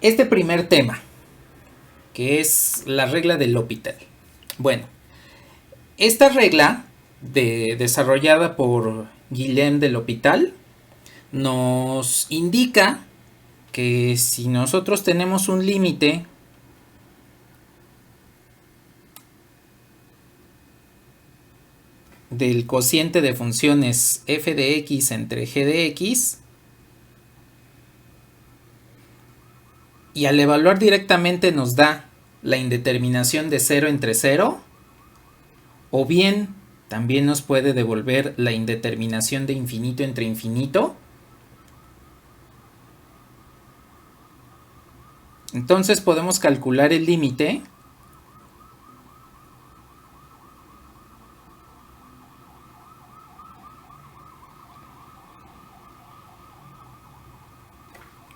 este primer tema, que es la regla del L'Hopital. Bueno, esta regla desarrollada por Guillaume de L'Hopital nos indica que si nosotros tenemos un límite del cociente de funciones f de x entre g de x, y al evaluar directamente nos da la indeterminación de 0 entre 0, o bien también nos puede devolver la indeterminación de infinito entre infinito. Entonces podemos calcular el límite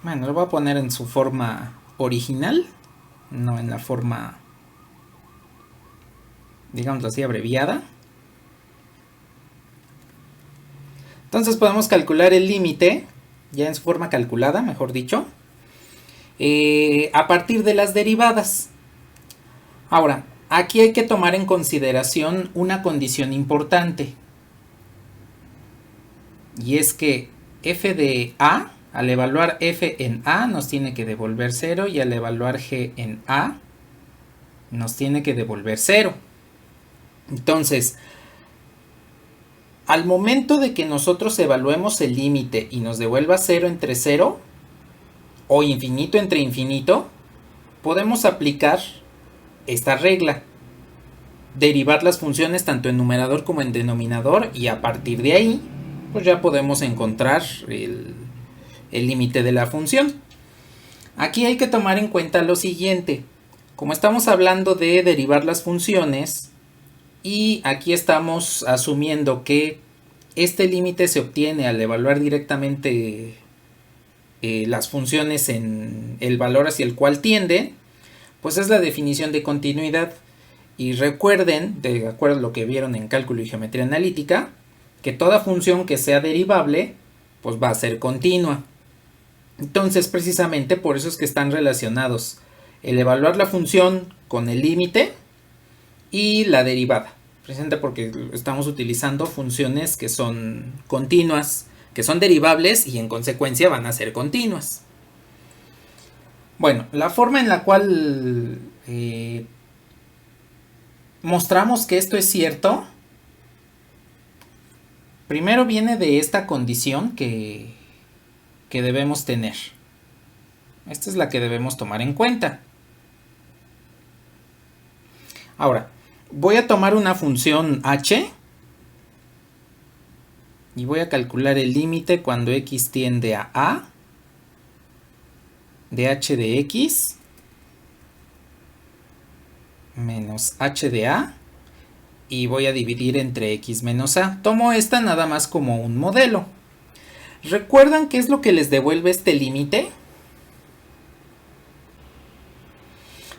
Bueno, lo voy a poner en su forma original, no en la forma, digamos así, abreviada. Entonces podemos calcular el límite, ya en su forma calculada, mejor dicho, a partir de las derivadas. Ahora, aquí hay que tomar en consideración una condición importante. Y es que f de a, al evaluar f en a, nos tiene que devolver 0, y al evaluar g en a, nos tiene que devolver 0. Entonces, al momento de que nosotros evaluemos el límite y nos devuelva 0 entre 0, o infinito entre infinito, podemos aplicar esta regla, derivar las funciones tanto en numerador como en denominador, y a partir de ahí pues ya podemos encontrar el límite de la función. Aquí hay que tomar en cuenta lo siguiente: como estamos hablando de derivar las funciones y aquí estamos asumiendo que este límite se obtiene al evaluar directamente las funciones en el valor hacia el cual tiende, pues es la definición de continuidad. Y recuerden, de acuerdo a lo que vieron en cálculo y geometría analítica, que toda función que sea derivable pues va a ser continua. Entonces, precisamente por eso es que están relacionados el evaluar la función con el límite y la derivada, precisamente porque estamos utilizando funciones que son continuas, que son derivables y en consecuencia van a ser continuas. Bueno, la forma en la cual mostramos que esto es cierto, primero viene de esta condición que debemos tener. Esta es la que debemos tomar en cuenta. Ahora, voy a tomar una función h y voy a calcular el límite cuando x tiende a de h de x menos h de a, y voy a dividir entre x menos a. Tomo esta nada más como un modelo. ¿Recuerdan qué es lo que les devuelve este límite?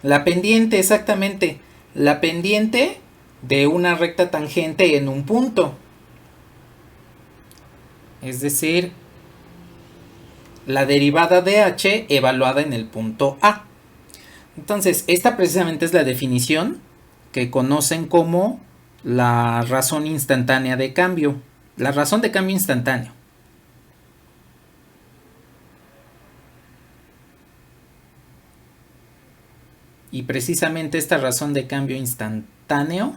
La pendiente, exactamente. La pendiente de una recta tangente en un punto. Es decir, la derivada de h evaluada en el punto A. Entonces, esta precisamente es la definición que conocen como la razón instantánea de cambio. La razón de cambio instantáneo. Y precisamente esta razón de cambio instantáneo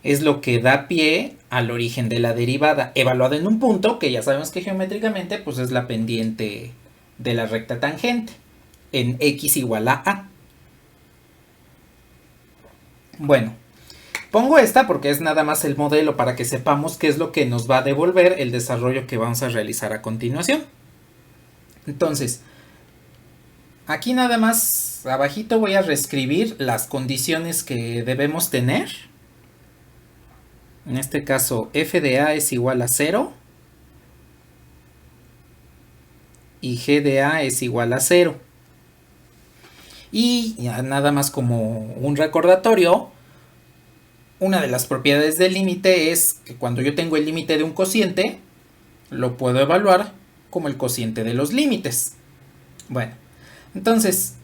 es lo que da pie al origen de la derivada, evaluada en un punto que ya sabemos que geométricamente pues es la pendiente de la recta tangente en x igual a a. Bueno, pongo esta porque es nada más el modelo para que sepamos qué es lo que nos va a devolver el desarrollo que vamos a realizar a continuación. Entonces, aquí nada más abajito voy a reescribir las condiciones que debemos tener. En este caso, f de a es igual a 0 y g de a es igual a 0. Y ya nada más como un recordatorio, una de las propiedades del límite es que cuando yo tengo el límite de un cociente, lo puedo evaluar como el cociente de los límites. Bueno, entonces,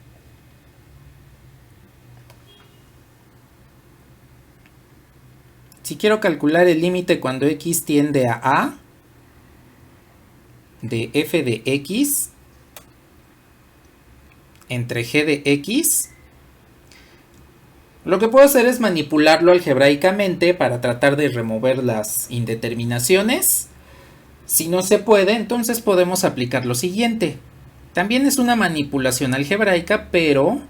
si quiero calcular el límite cuando x tiende a de f de x entre g de x, lo que puedo hacer es manipularlo algebraicamente para tratar de remover las indeterminaciones. Si no se puede, entonces podemos aplicar lo siguiente. También es una manipulación algebraica, pero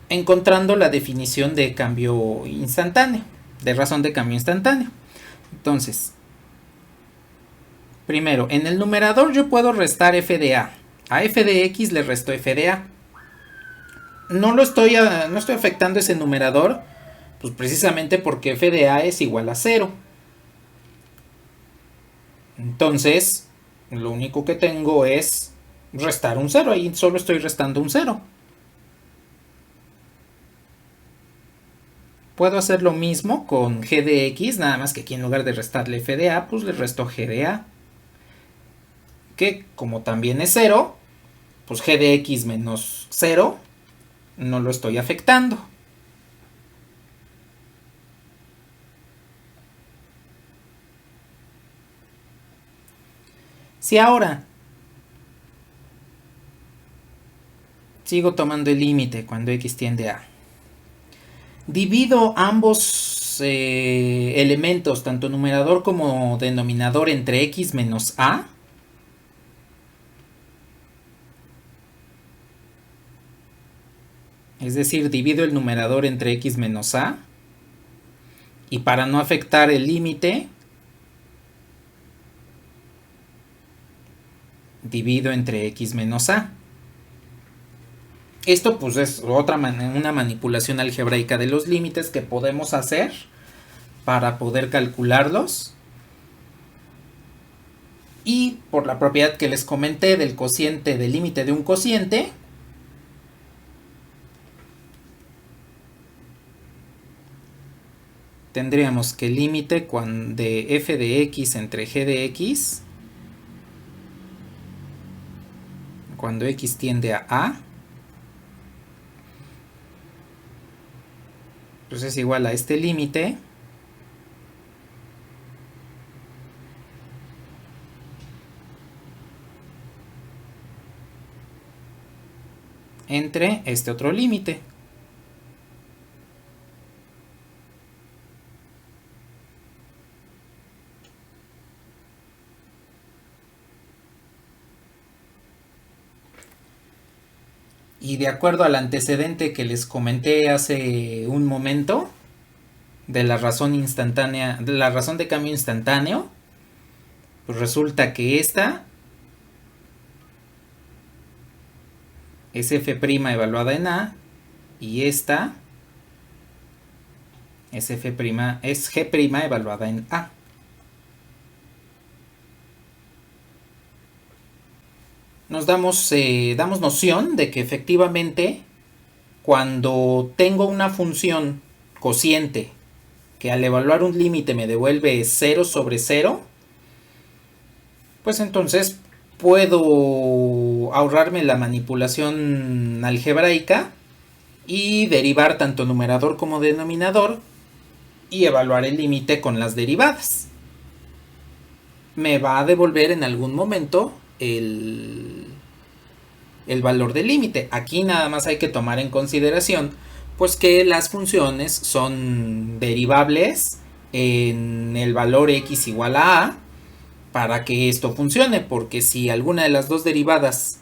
encontrando la definición de cambio instantáneo, de razón de cambio instantáneo. Entonces, primero, en el numerador yo puedo restar f de a. A f de x le resto f de a. No estoy afectando ese numerador, pues precisamente porque f de a es igual a 0. Entonces, lo único que tengo es restar un 0. Ahí solo estoy restando un 0. Puedo hacer lo mismo con g de x, nada más que aquí en lugar de restarle f de a, pues le resto g de a. Que como también es 0, pues g de x menos 0 no lo estoy afectando. Si ahora sigo tomando el límite cuando x tiende a, divido ambos elementos, tanto numerador como denominador, entre x menos a, es decir, divido el numerador entre x menos a, y para no afectar el límite, divido entre x menos a. Esto pues es una manipulación algebraica de los límites que podemos hacer para poder calcularlos. Y por la propiedad que les comenté del cociente, del límite de un cociente, tendríamos que el límite de f de x entre g de x, cuando x tiende a, pues es igual a este límite entre este otro límite. Y de acuerdo al antecedente que les comenté hace un momento, de la razón instantánea, de la razón de cambio instantáneo, pues resulta que esta es f' evaluada en a, y esta es es g' evaluada en a. Nos damos noción de que efectivamente cuando tengo una función cociente que al evaluar un límite me devuelve 0 sobre 0, pues entonces puedo ahorrarme la manipulación algebraica y derivar tanto numerador como denominador y evaluar el límite con las derivadas. Me va a devolver en algún momento el valor del límite. Aquí nada más hay que tomar en consideración pues que las funciones son derivables en el valor x igual a para que esto funcione, porque si alguna de las dos derivadas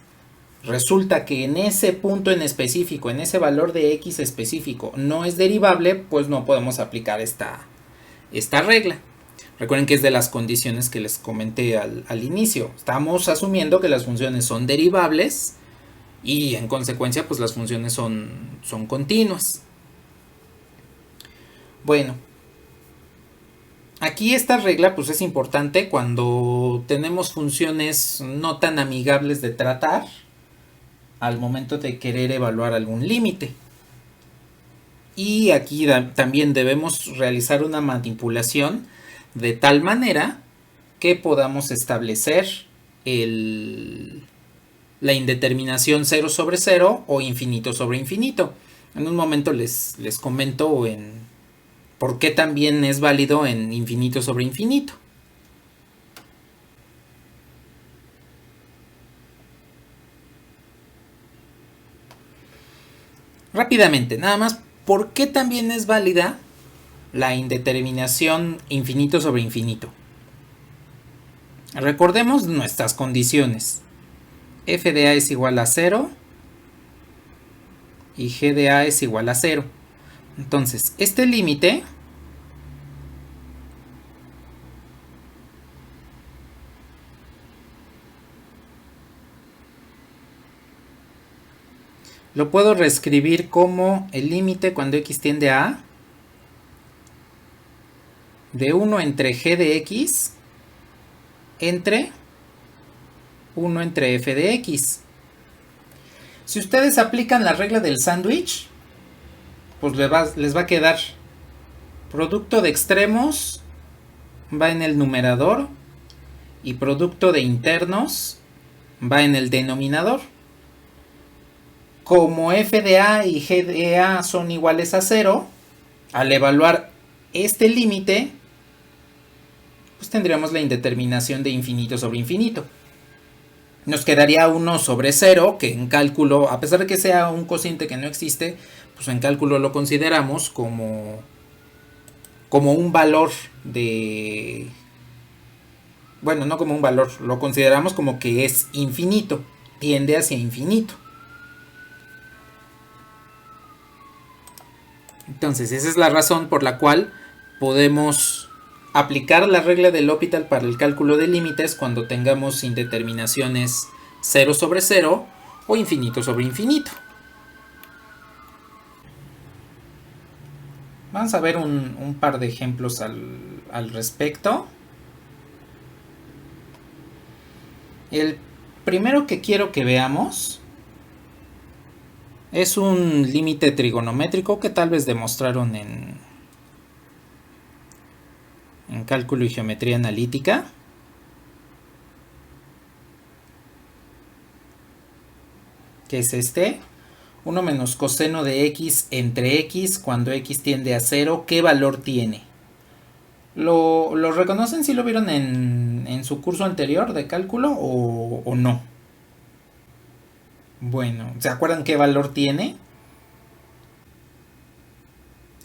resulta que en ese punto en específico, en ese valor de x específico, no es derivable, pues no podemos aplicar esta regla. Recuerden que es de las condiciones que les comenté al inicio. Estamos asumiendo que las funciones son derivables y en consecuencia pues las funciones son continuas. Bueno, aquí esta regla pues es importante cuando tenemos funciones no tan amigables de tratar al momento de querer evaluar algún límite. Y aquí también debemos realizar una manipulación de tal manera que podamos establecer la indeterminación 0 sobre 0 o infinito sobre infinito. En un momento les comento por qué también es válido en infinito sobre infinito. Rápidamente, nada más, ¿por qué también es válida la indeterminación infinito sobre infinito? Recordemos nuestras condiciones. F de A es igual a 0 y G de A es igual a 0. Entonces, este límite lo puedo reescribir como el límite cuando x tiende a A de 1 entre G de X entre 1 entre F de X. Si ustedes aplican la regla del sándwich, pues les va a quedar producto de extremos va en el numerador y producto de internos va en el denominador. Como F de A y G de A son iguales a 0, al evaluar este límite, pues tendríamos la indeterminación de infinito sobre infinito. Nos quedaría 1 sobre 0, que en cálculo, a pesar de que sea un cociente que no existe, pues en cálculo lo consideramos como un valor de... Bueno, no como un valor, lo consideramos como que es infinito, tiende hacia infinito. Entonces, esa es la razón por la cual podemos aplicar la regla del L'Hopital para el cálculo de límites cuando tengamos indeterminaciones 0 sobre 0 o infinito sobre infinito. Vamos a ver un par de ejemplos al respecto. El primero que quiero que veamos es un límite trigonométrico que tal vez demostraron en cálculo y geometría analítica. Que es este. 1 menos coseno de x entre x cuando x tiende a 0. ¿Qué valor tiene? ¿Lo reconocen si lo vieron en su curso anterior de cálculo o no? Bueno, ¿se acuerdan qué valor tiene?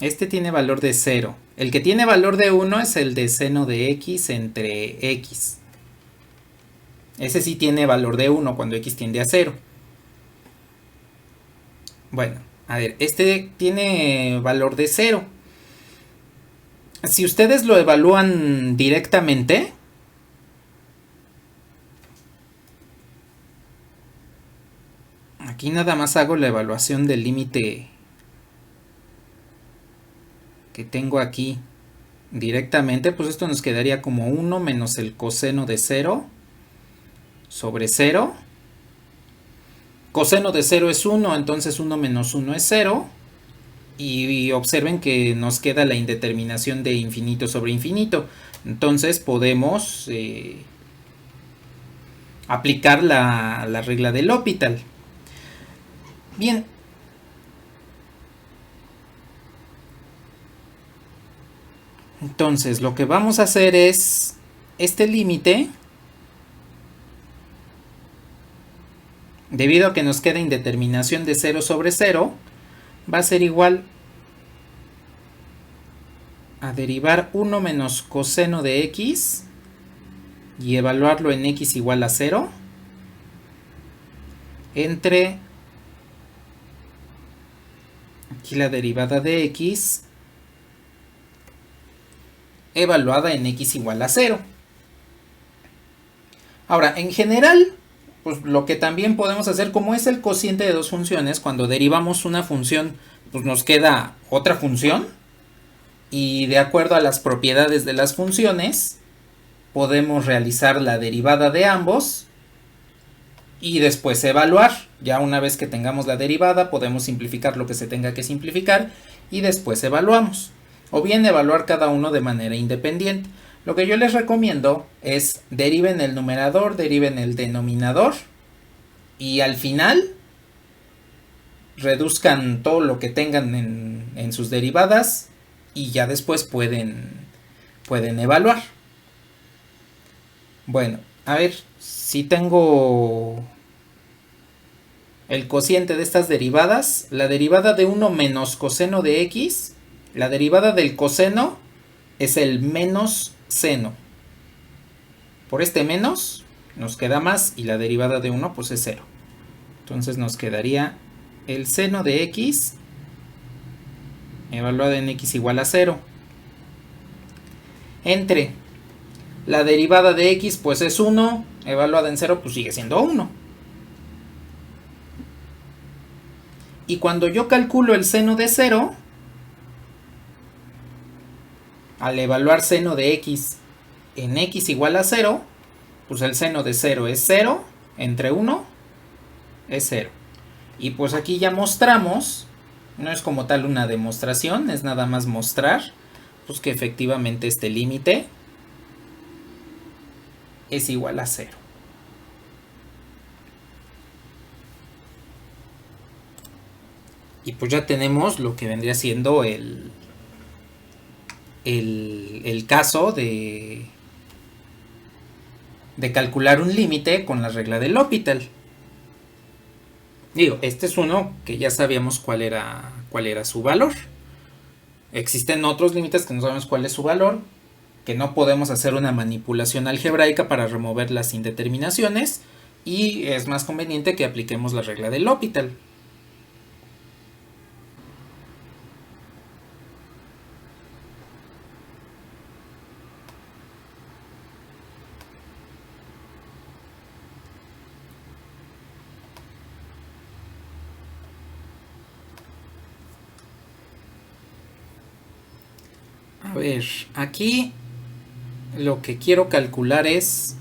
Este tiene valor de 0. El que tiene valor de 1 es el de seno de x entre x. Ese sí tiene valor de 1 cuando x tiende a 0. Bueno, a ver, este tiene valor de 0. Si ustedes lo evalúan directamente, aquí nada más hago la evaluación del límite que tengo aquí directamente, pues esto nos quedaría como 1 menos el coseno de 0 sobre 0. Coseno de 0 es 1, entonces 1 menos 1 es 0. Y observen que nos queda la indeterminación de infinito sobre infinito. Entonces podemos aplicar la regla del L'Hopital. Bien. Entonces lo que vamos a hacer es este límite, debido a que nos queda indeterminación de 0 sobre 0, va a ser igual a derivar 1 menos coseno de x y evaluarlo en x igual a 0 entre aquí la derivada de x evaluada en x igual a 0. Ahora, en general, pues lo que también podemos hacer, como es el cociente de dos funciones, cuando derivamos una función, pues nos queda otra función, y de acuerdo a las propiedades de las funciones, podemos realizar la derivada de ambos y después evaluar. Ya una vez que tengamos la derivada, podemos simplificar lo que se tenga que simplificar y después evaluamos. O bien evaluar cada uno de manera independiente. Lo que yo les recomiendo es deriven el numerador, deriven el denominador y al final reduzcan todo lo que tengan en sus derivadas y ya después pueden evaluar. Bueno, a ver, si tengo el cociente de estas derivadas, la derivada de 1 menos coseno de x, la derivada del coseno es el menos seno. Por este menos nos queda más y la derivada de 1 pues es 0. Entonces nos quedaría el seno de x evaluado en x igual a 0 entre la derivada de x pues es 1, evaluada en 0 pues sigue siendo 1. Y cuando yo calculo el seno de 0, al evaluar seno de x en x igual a 0, pues el seno de 0 es 0, entre 1 es 0. Y pues aquí ya mostramos, no es como tal una demostración, es nada más mostrar pues que efectivamente este límite es igual a 0. Y pues ya tenemos lo que vendría siendo el caso de calcular un límite con la regla del L'Hopital. Digo, este es uno que ya sabíamos cuál era su valor. Existen otros límites que no sabemos cuál es su valor, que no podemos hacer una manipulación algebraica para remover las indeterminaciones y es más conveniente que apliquemos la regla del L'Hopital. A ver, aquí lo que quiero calcular es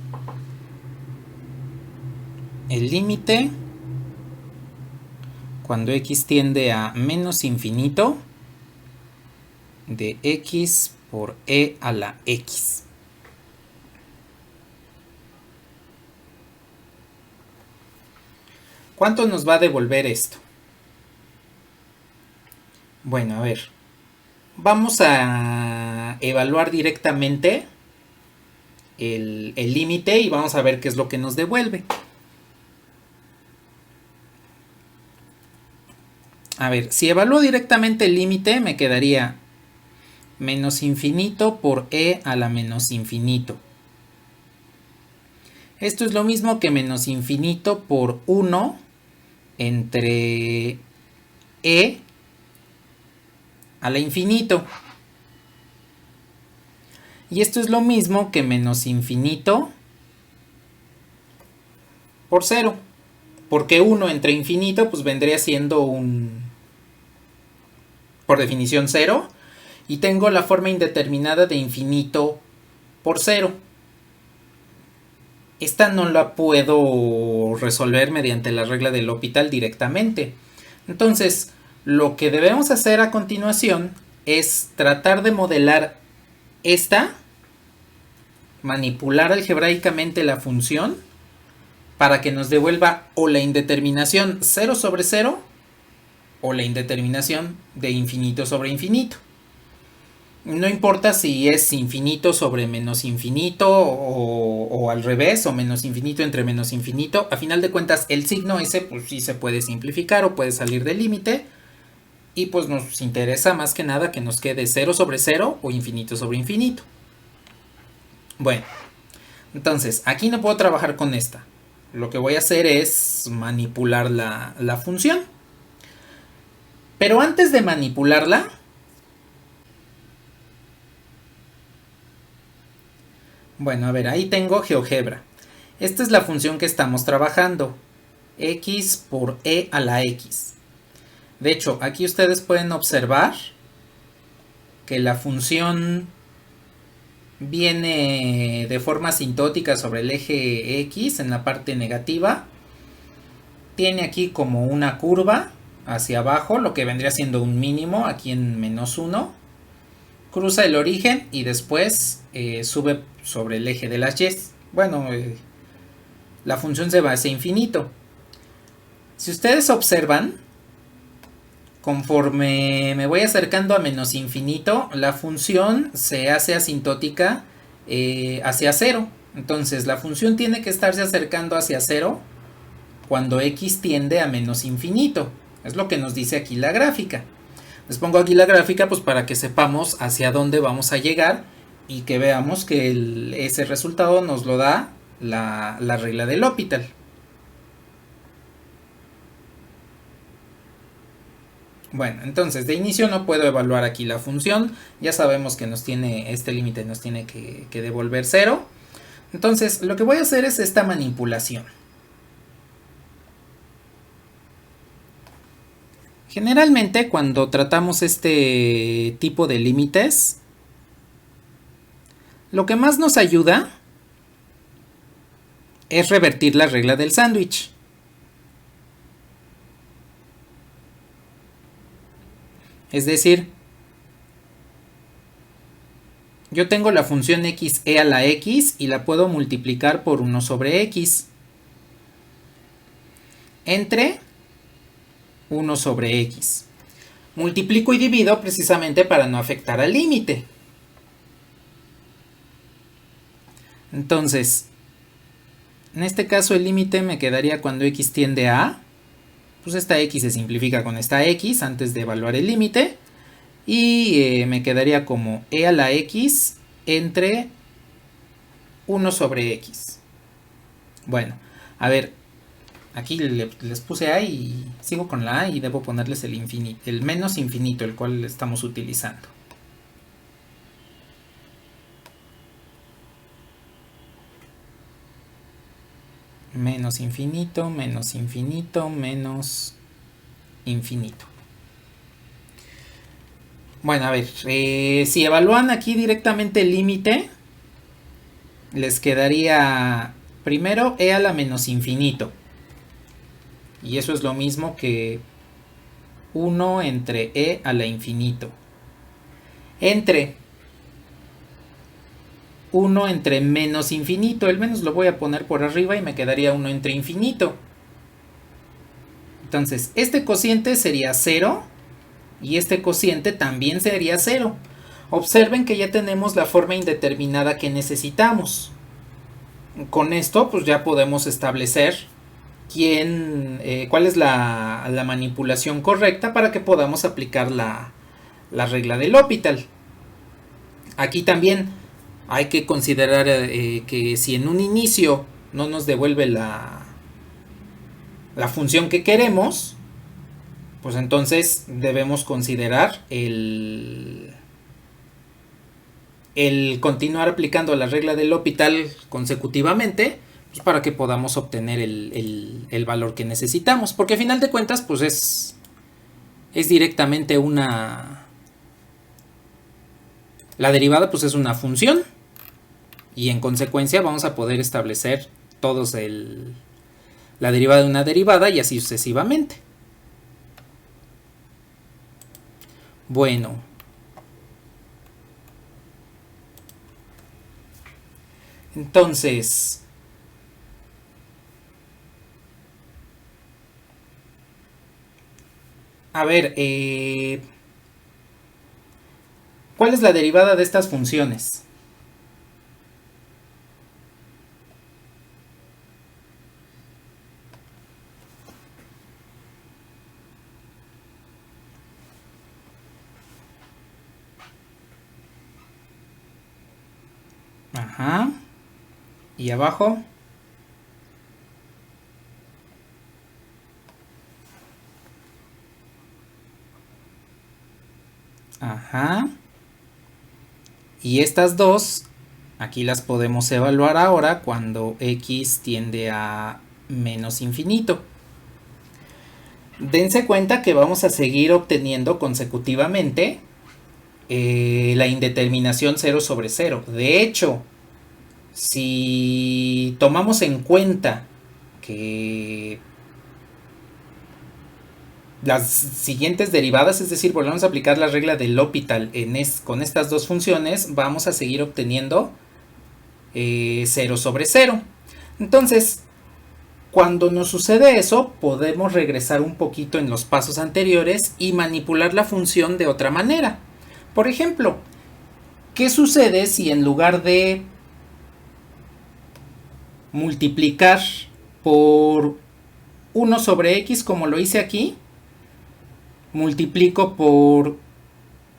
el límite cuando x tiende a menos infinito de x por e a la x. ¿Cuánto nos va a devolver esto? Bueno, a ver. Vamos a evaluar directamente el límite y vamos a ver qué es lo que nos devuelve. A ver, si evalúo directamente el límite me quedaría menos infinito por e a la menos infinito. Esto es lo mismo que menos infinito por 1 entre e a la infinito. Y esto es lo mismo que menos infinito por 0. Porque 1 entre infinito pues vendría siendo por definición 0. Y tengo la forma indeterminada de infinito por 0. Esta no la puedo resolver mediante la regla del L'Hopital directamente. Entonces, lo que debemos hacer a continuación es tratar de modelar esta, manipular algebraicamente la función para que nos devuelva o la indeterminación 0 sobre 0 o la indeterminación de infinito sobre infinito. No importa si es infinito sobre menos infinito o al revés, o menos infinito entre menos infinito. A final de cuentas, el signo ese pues sí se puede simplificar o puede salir del límite. Y pues nos interesa más que nada que nos quede 0 sobre 0 o infinito sobre infinito. Bueno, entonces aquí no puedo trabajar con esta. Lo que voy a hacer es manipular la función. Pero antes de manipularla, bueno, a ver, ahí tengo GeoGebra. Esta es la función que estamos trabajando. X por e a la x. De hecho, aquí ustedes pueden observar que la función viene de forma asintótica sobre el eje X en la parte negativa. Tiene aquí como una curva hacia abajo, lo que vendría siendo un mínimo aquí en menos 1. Cruza el origen y después sube sobre el eje de las y. Bueno, la función se va hacia infinito. Si ustedes observan, conforme me voy acercando a menos infinito, la función se hace asintótica hacia cero. Entonces la función tiene que estarse acercando hacia cero cuando x tiende a menos infinito. Es lo que nos dice aquí la gráfica. Les pongo aquí la gráfica pues para que sepamos hacia dónde vamos a llegar y que veamos que ese resultado nos lo da la regla de L'Hopital. Bueno, entonces de inicio no puedo evaluar aquí la función. Ya sabemos que este límite nos tiene que devolver 0. Entonces lo que voy a hacer es esta manipulación. Generalmente cuando tratamos este tipo de límites, lo que más nos ayuda es revertir la regla del sándwich. Es decir, yo tengo la función xe a la x y la puedo multiplicar por 1 sobre x entre 1 sobre x. Multiplico y divido precisamente para no afectar al límite. Entonces, en este caso el límite me quedaría cuando x tiende a A. Pues esta x se simplifica con esta x antes de evaluar el límite. Y me quedaría como e a la x entre 1 sobre x. Bueno, a ver, aquí les puse a y sigo con la a y debo ponerles el menos infinito, el cual estamos utilizando. Menos infinito, menos infinito, menos infinito. Bueno, a ver, si evalúan aquí directamente el límite, les quedaría primero e a la menos infinito. Y eso es lo mismo que 1 entre e a la infinito. Entre 1 entre menos infinito. El menos lo voy a poner por arriba y me quedaría 1 entre infinito. Entonces, este cociente sería 0 y este cociente también sería 0. Observen que ya tenemos la forma indeterminada que necesitamos. Con esto, pues ya podemos establecer cuál es la manipulación correcta para que podamos aplicar la regla de L'Hopital. Aquí también hay que considerar que si en un inicio no nos devuelve la función que queremos, pues entonces debemos considerar el continuar aplicando la regla de L'Hopital consecutivamente, pues para que podamos obtener el valor que necesitamos, porque a final de cuentas pues es directamente la derivada pues es una función y en consecuencia vamos a poder establecer todos la derivada de una derivada y así sucesivamente. Bueno, entonces a ver, ¿cuál es la derivada de estas funciones? Ajá. Y abajo. Ajá. Y estas dos, aquí las podemos evaluar ahora cuando x tiende a menos infinito. Dense cuenta que vamos a seguir obteniendo consecutivamente la indeterminación 0 sobre 0. De hecho, si tomamos en cuenta que las siguientes derivadas, es decir, volvemos a aplicar la regla del L'Hopital con estas dos funciones, vamos a seguir obteniendo 0 sobre 0. Entonces, cuando nos sucede eso, podemos regresar un poquito en los pasos anteriores y manipular la función de otra manera. Por ejemplo, ¿qué sucede si en lugar de multiplicar por 1 sobre x, como lo hice aquí, multiplico por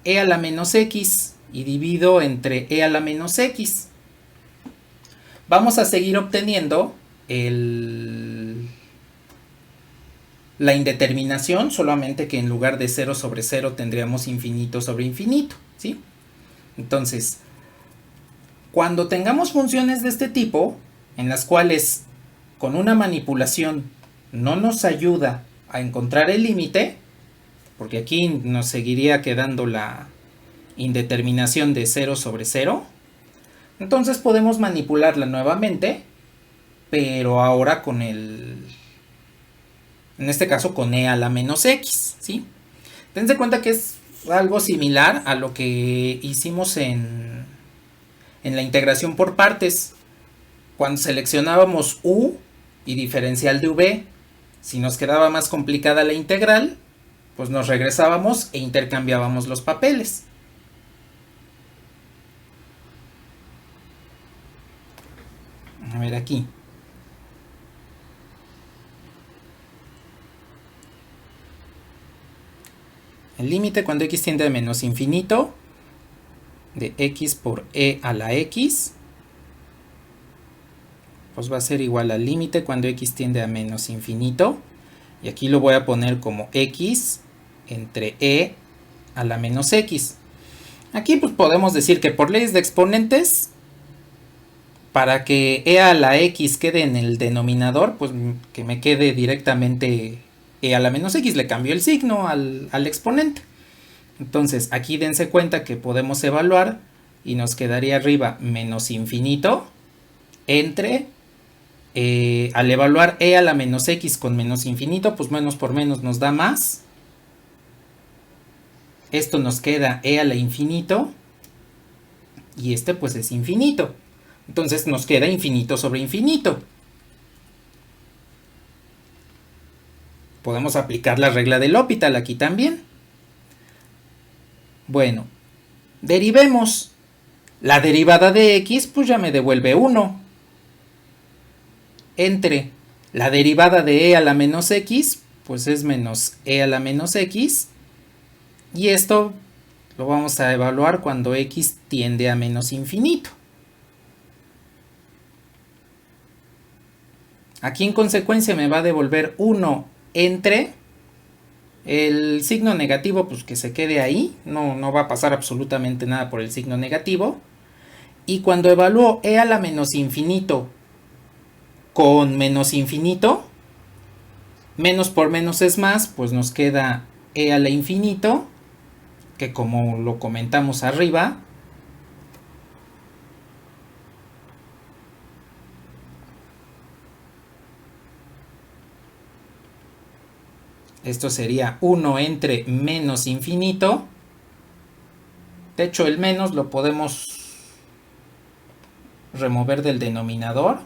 e a la menos x y divido entre e a la menos x? Vamos a seguir obteniendo la indeterminación, solamente que en lugar de 0 sobre 0 tendríamos infinito sobre infinito, ¿sí? Entonces, cuando tengamos funciones de este tipo, en las cuales con una manipulación no nos ayuda a encontrar el límite, porque aquí nos seguiría quedando la indeterminación de 0 sobre 0, entonces podemos manipularla nuevamente, pero ahora con en este caso con e a la menos x, ¿sí? Dense cuenta que es algo similar a lo que hicimos en la integración por partes, cuando seleccionábamos u y diferencial de v. Si nos quedaba más complicada la integral, pues nos regresábamos e intercambiábamos los papeles. A ver aquí. El límite cuando x tiende a menos infinito de x por e a la x, pues va a ser igual al límite cuando x tiende a menos infinito. Y aquí lo voy a poner como x entre e a la menos x. Aquí pues podemos decir que por leyes de exponentes, para que e a la x quede en el denominador, pues que me quede directamente e a la menos x, le cambio el signo al exponente. Entonces aquí dense cuenta que podemos evaluar y nos quedaría arriba menos infinito entre, al evaluar e a la menos x con menos infinito, pues menos por menos nos da más. Esto nos queda e a la infinito y este pues es infinito. Entonces nos queda infinito sobre infinito. Podemos aplicar la regla del L'Hopital aquí también. Bueno, derivemos. La derivada de x pues ya me devuelve 1. Entre la derivada de e a la menos x, pues es menos e a la menos x. Y esto lo vamos a evaluar cuando x tiende a menos infinito. Aquí en consecuencia me va a devolver 1 entre el signo negativo, pues que se quede ahí, no va a pasar absolutamente nada por el signo negativo. Y cuando evalúo e a la menos infinito con menos infinito, menos por menos es más, pues nos queda e a la infinito, que como lo comentamos arriba, esto sería 1 entre menos infinito. De hecho, el menos lo podemos remover del denominador.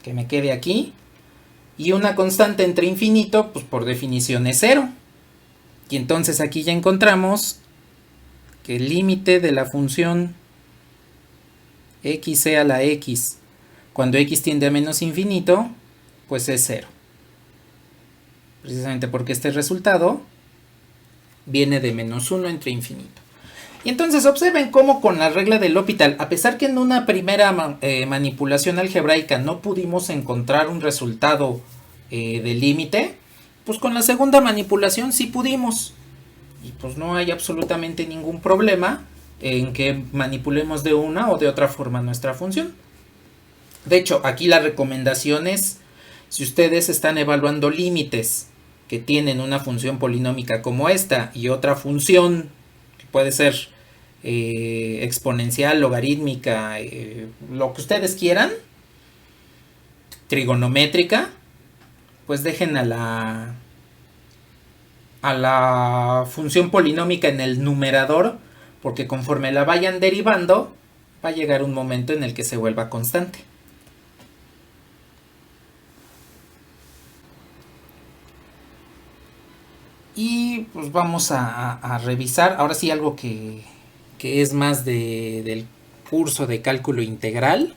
Que me quede aquí. Y una constante entre infinito, pues por definición es 0. Y entonces aquí ya encontramos que el límite de la función x a la x cuando x tiende a menos infinito, pues es 0. Precisamente porque este resultado viene de menos 1 entre infinito. Y entonces observen cómo con la regla del L'Hopital, a pesar que en una primera manipulación algebraica no pudimos encontrar un resultado de límite, pues con la segunda manipulación sí pudimos. Y pues no hay absolutamente ningún problema en que manipulemos de una o de otra forma nuestra función. De hecho, aquí la recomendación es, si ustedes están evaluando límites que tienen una función polinómica como esta y otra función que puede ser exponencial, logarítmica, lo que ustedes quieran, trigonométrica, pues dejen a la función polinómica en el numerador, porque conforme la vayan derivando, va a llegar un momento en el que se vuelva constante. Y pues vamos a revisar, ahora sí algo que es más del curso de cálculo integral.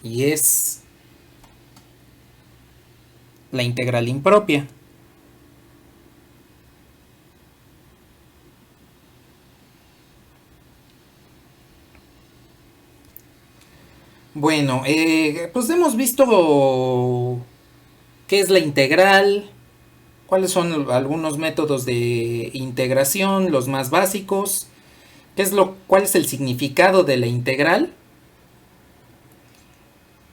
Y es la integral impropia. Bueno, pues hemos visto qué es la integral, cuáles son algunos métodos de integración, los más básicos, cuál es el significado de la integral.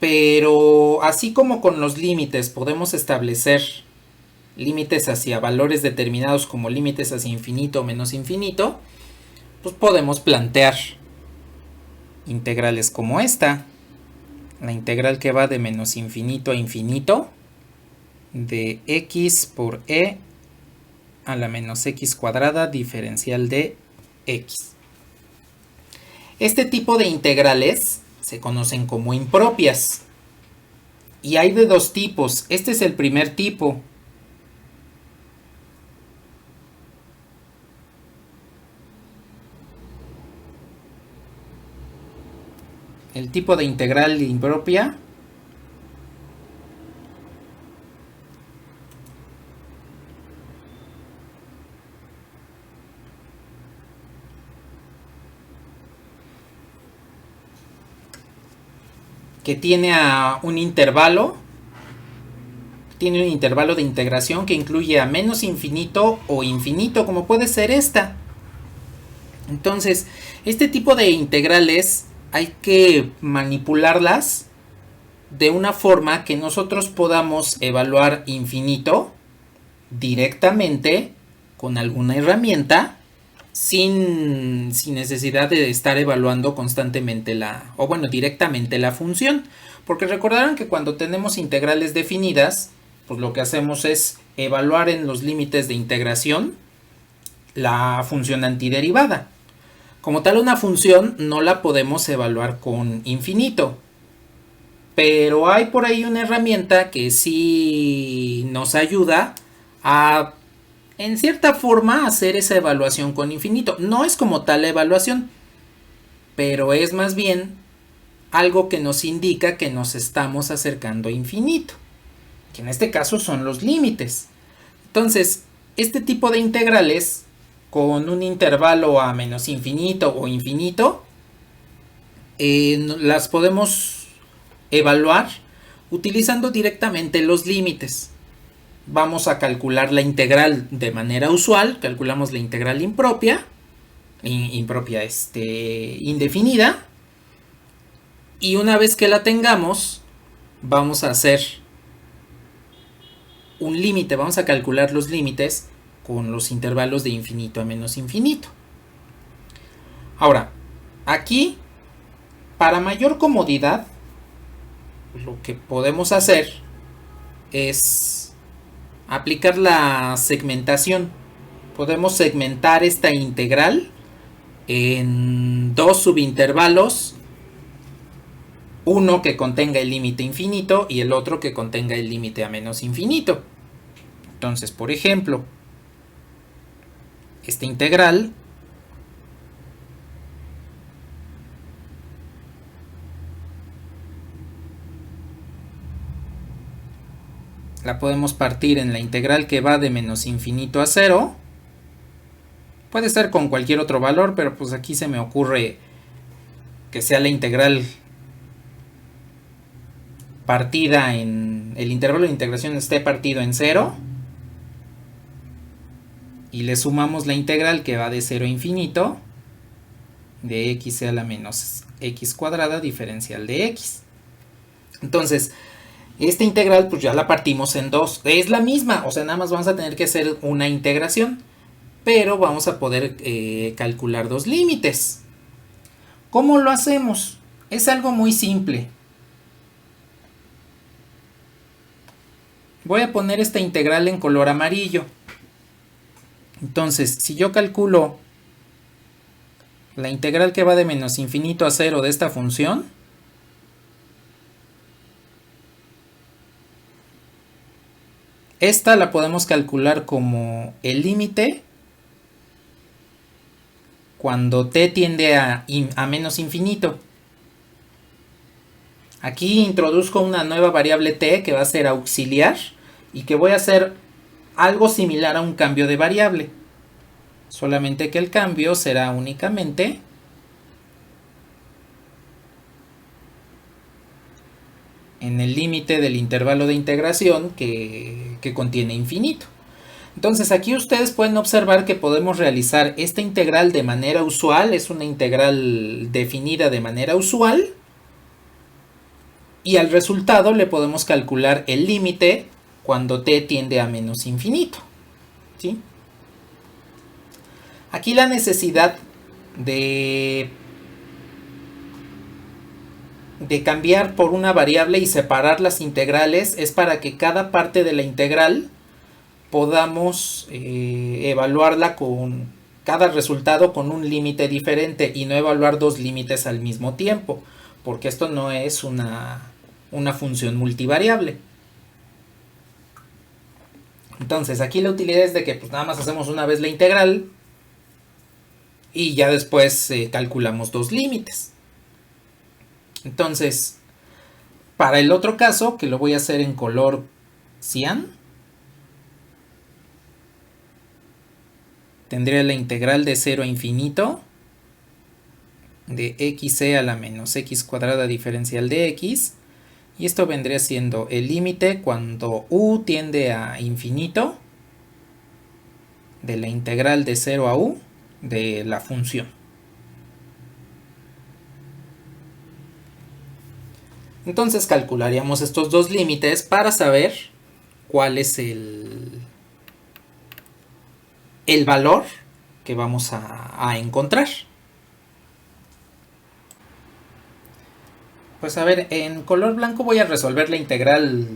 Pero así como con los límites podemos establecer límites hacia valores determinados como límites hacia infinito o menos infinito, pues podemos plantear integrales como esta. La integral que va de menos infinito a infinito de x por e a la menos x cuadrada diferencial de x. Este tipo de integrales se conocen como impropias. Y hay de dos tipos. Este es el primer tipo. El tipo de integral impropia que tiene un intervalo de integración que incluye a menos infinito o infinito, como puede ser esta. Entonces, este tipo de integrales hay que manipularlas de una forma que nosotros podamos evaluar infinito directamente con alguna herramienta sin necesidad de estar evaluando constantemente directamente la función. Porque recordarán que cuando tenemos integrales definidas, pues lo que hacemos es evaluar en los límites de integración la función antiderivada. Como tal, una función no la podemos evaluar con infinito. Pero hay por ahí una herramienta que sí nos ayuda a, en cierta forma, hacer esa evaluación con infinito. No es como tal la evaluación, pero es más bien algo que nos indica que nos estamos acercando a infinito, que en este caso son los límites. Entonces, este tipo de integrales con un intervalo a menos infinito o infinito, las podemos evaluar utilizando directamente los límites. Vamos a calcular la integral de manera usual, calculamos la integral indefinida, y una vez que la tengamos, vamos a hacer un límite, vamos a calcular los límites con los intervalos de infinito a menos infinito. Ahora, aquí, para mayor comodidad, lo que podemos hacer es aplicar la segmentación. Podemos segmentar esta integral en dos subintervalos, uno que contenga el límite infinito y el otro que contenga el límite a menos infinito. Entonces, por ejemplo, esta integral la podemos partir en la integral que va de menos infinito a 0. Puede ser con cualquier otro valor, pero pues aquí se me ocurre que sea la integral partida en el intervalo de integración esté partido en 0. Y le sumamos la integral que va de 0 a infinito de x a la menos x cuadrada diferencial de x. Entonces, Esta integral pues ya la partimos en dos. Es la misma, o sea, nada más vamos a tener que hacer una integración. Pero vamos a poder calcular dos límites. ¿Cómo lo hacemos? Es algo muy simple. Voy a poner esta integral en color amarillo. Entonces, si yo calculo la integral que va de menos infinito a 0 de esta función, esta la podemos calcular como el límite cuando t tiende a menos infinito. Aquí introduzco una nueva variable t que va a ser auxiliar y que voy a hacer algo similar a un cambio de variable. Solamente que el cambio será únicamente en el límite del intervalo de integración que contiene infinito. Entonces aquí ustedes pueden observar que podemos realizar esta integral de manera usual, es una integral definida de manera usual, y al resultado le podemos calcular el límite cuando t tiende a menos infinito. ¿Sí? Aquí la necesidad de cambiar por una variable y separar las integrales es para que cada parte de la integral podamos evaluarla con cada resultado con un límite diferente y no evaluar dos límites al mismo tiempo, porque esto no es una función multivariable. Entonces aquí la utilidad es de que pues nada más hacemos una vez la integral y ya después calculamos dos límites. Entonces, para el otro caso, que lo voy a hacer en color cian, tendría la integral de 0 a infinito de xc a la menos x cuadrada diferencial de x, y esto vendría siendo el límite cuando u tiende a infinito de la integral de 0 a u de la función. Entonces calcularíamos estos dos límites para saber cuál es el valor que vamos a encontrar. Pues a ver, en color blanco voy a resolver la integral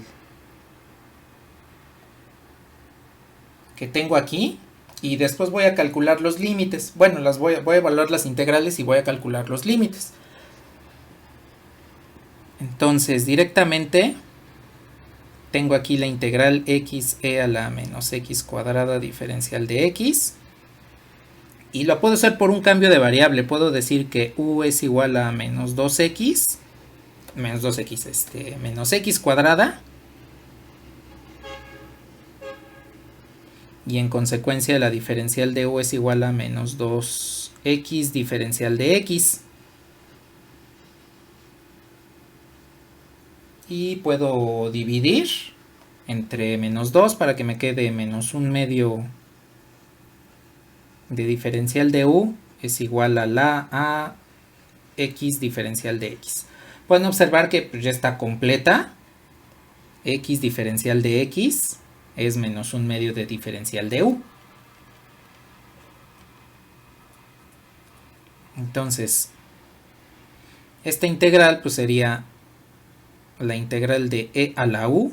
que tengo aquí y después voy a calcular los límites. Bueno, voy a evaluar las integrales y voy a calcular los límites. Entonces directamente tengo aquí la integral xe a la menos x cuadrada diferencial de x. Y lo puedo hacer por un cambio de variable. Puedo decir que u es igual a menos 2x. Menos x cuadrada. Y en consecuencia la diferencial de u es igual a menos 2x diferencial de x. Y puedo dividir entre menos 2 para que me quede menos 1/2 de diferencial de u es igual a la x diferencial de x. Pueden observar que ya está completa. X diferencial de x es menos 1/2 de diferencial de u. Entonces, esta integral pues sería la integral de e a la u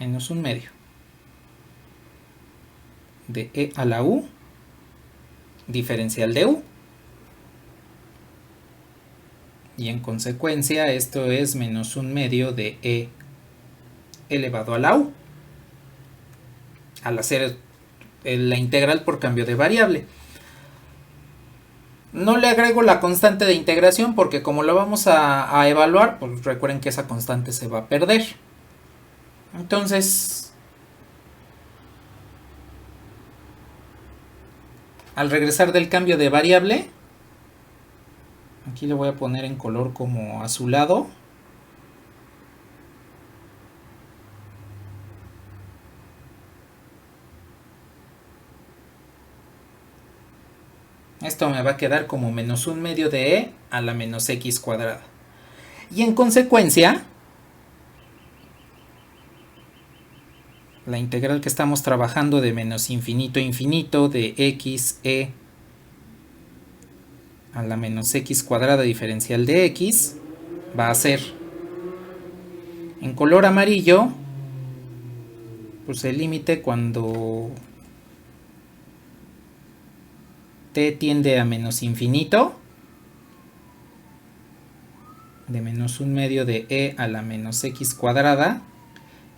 menos 1/2 de e a la u diferencial de u. Y en consecuencia esto es menos 1/2 de e elevado a la u. Al hacer la integral por cambio de variable. No le agrego la constante de integración porque como lo vamos a evaluar, pues recuerden que esa constante se va a perder. Entonces, al regresar del cambio de variable, aquí le voy a poner en color como azulado. Esto me va a quedar como menos 1/2 de e a la menos x cuadrada. Y en consecuencia, la integral que estamos trabajando de menos infinito a infinito de x e a la menos x cuadrada diferencial de x va a ser en color amarillo, pues el límite cuando t tiende a menos infinito, de menos 1/2 de e a la menos x cuadrada,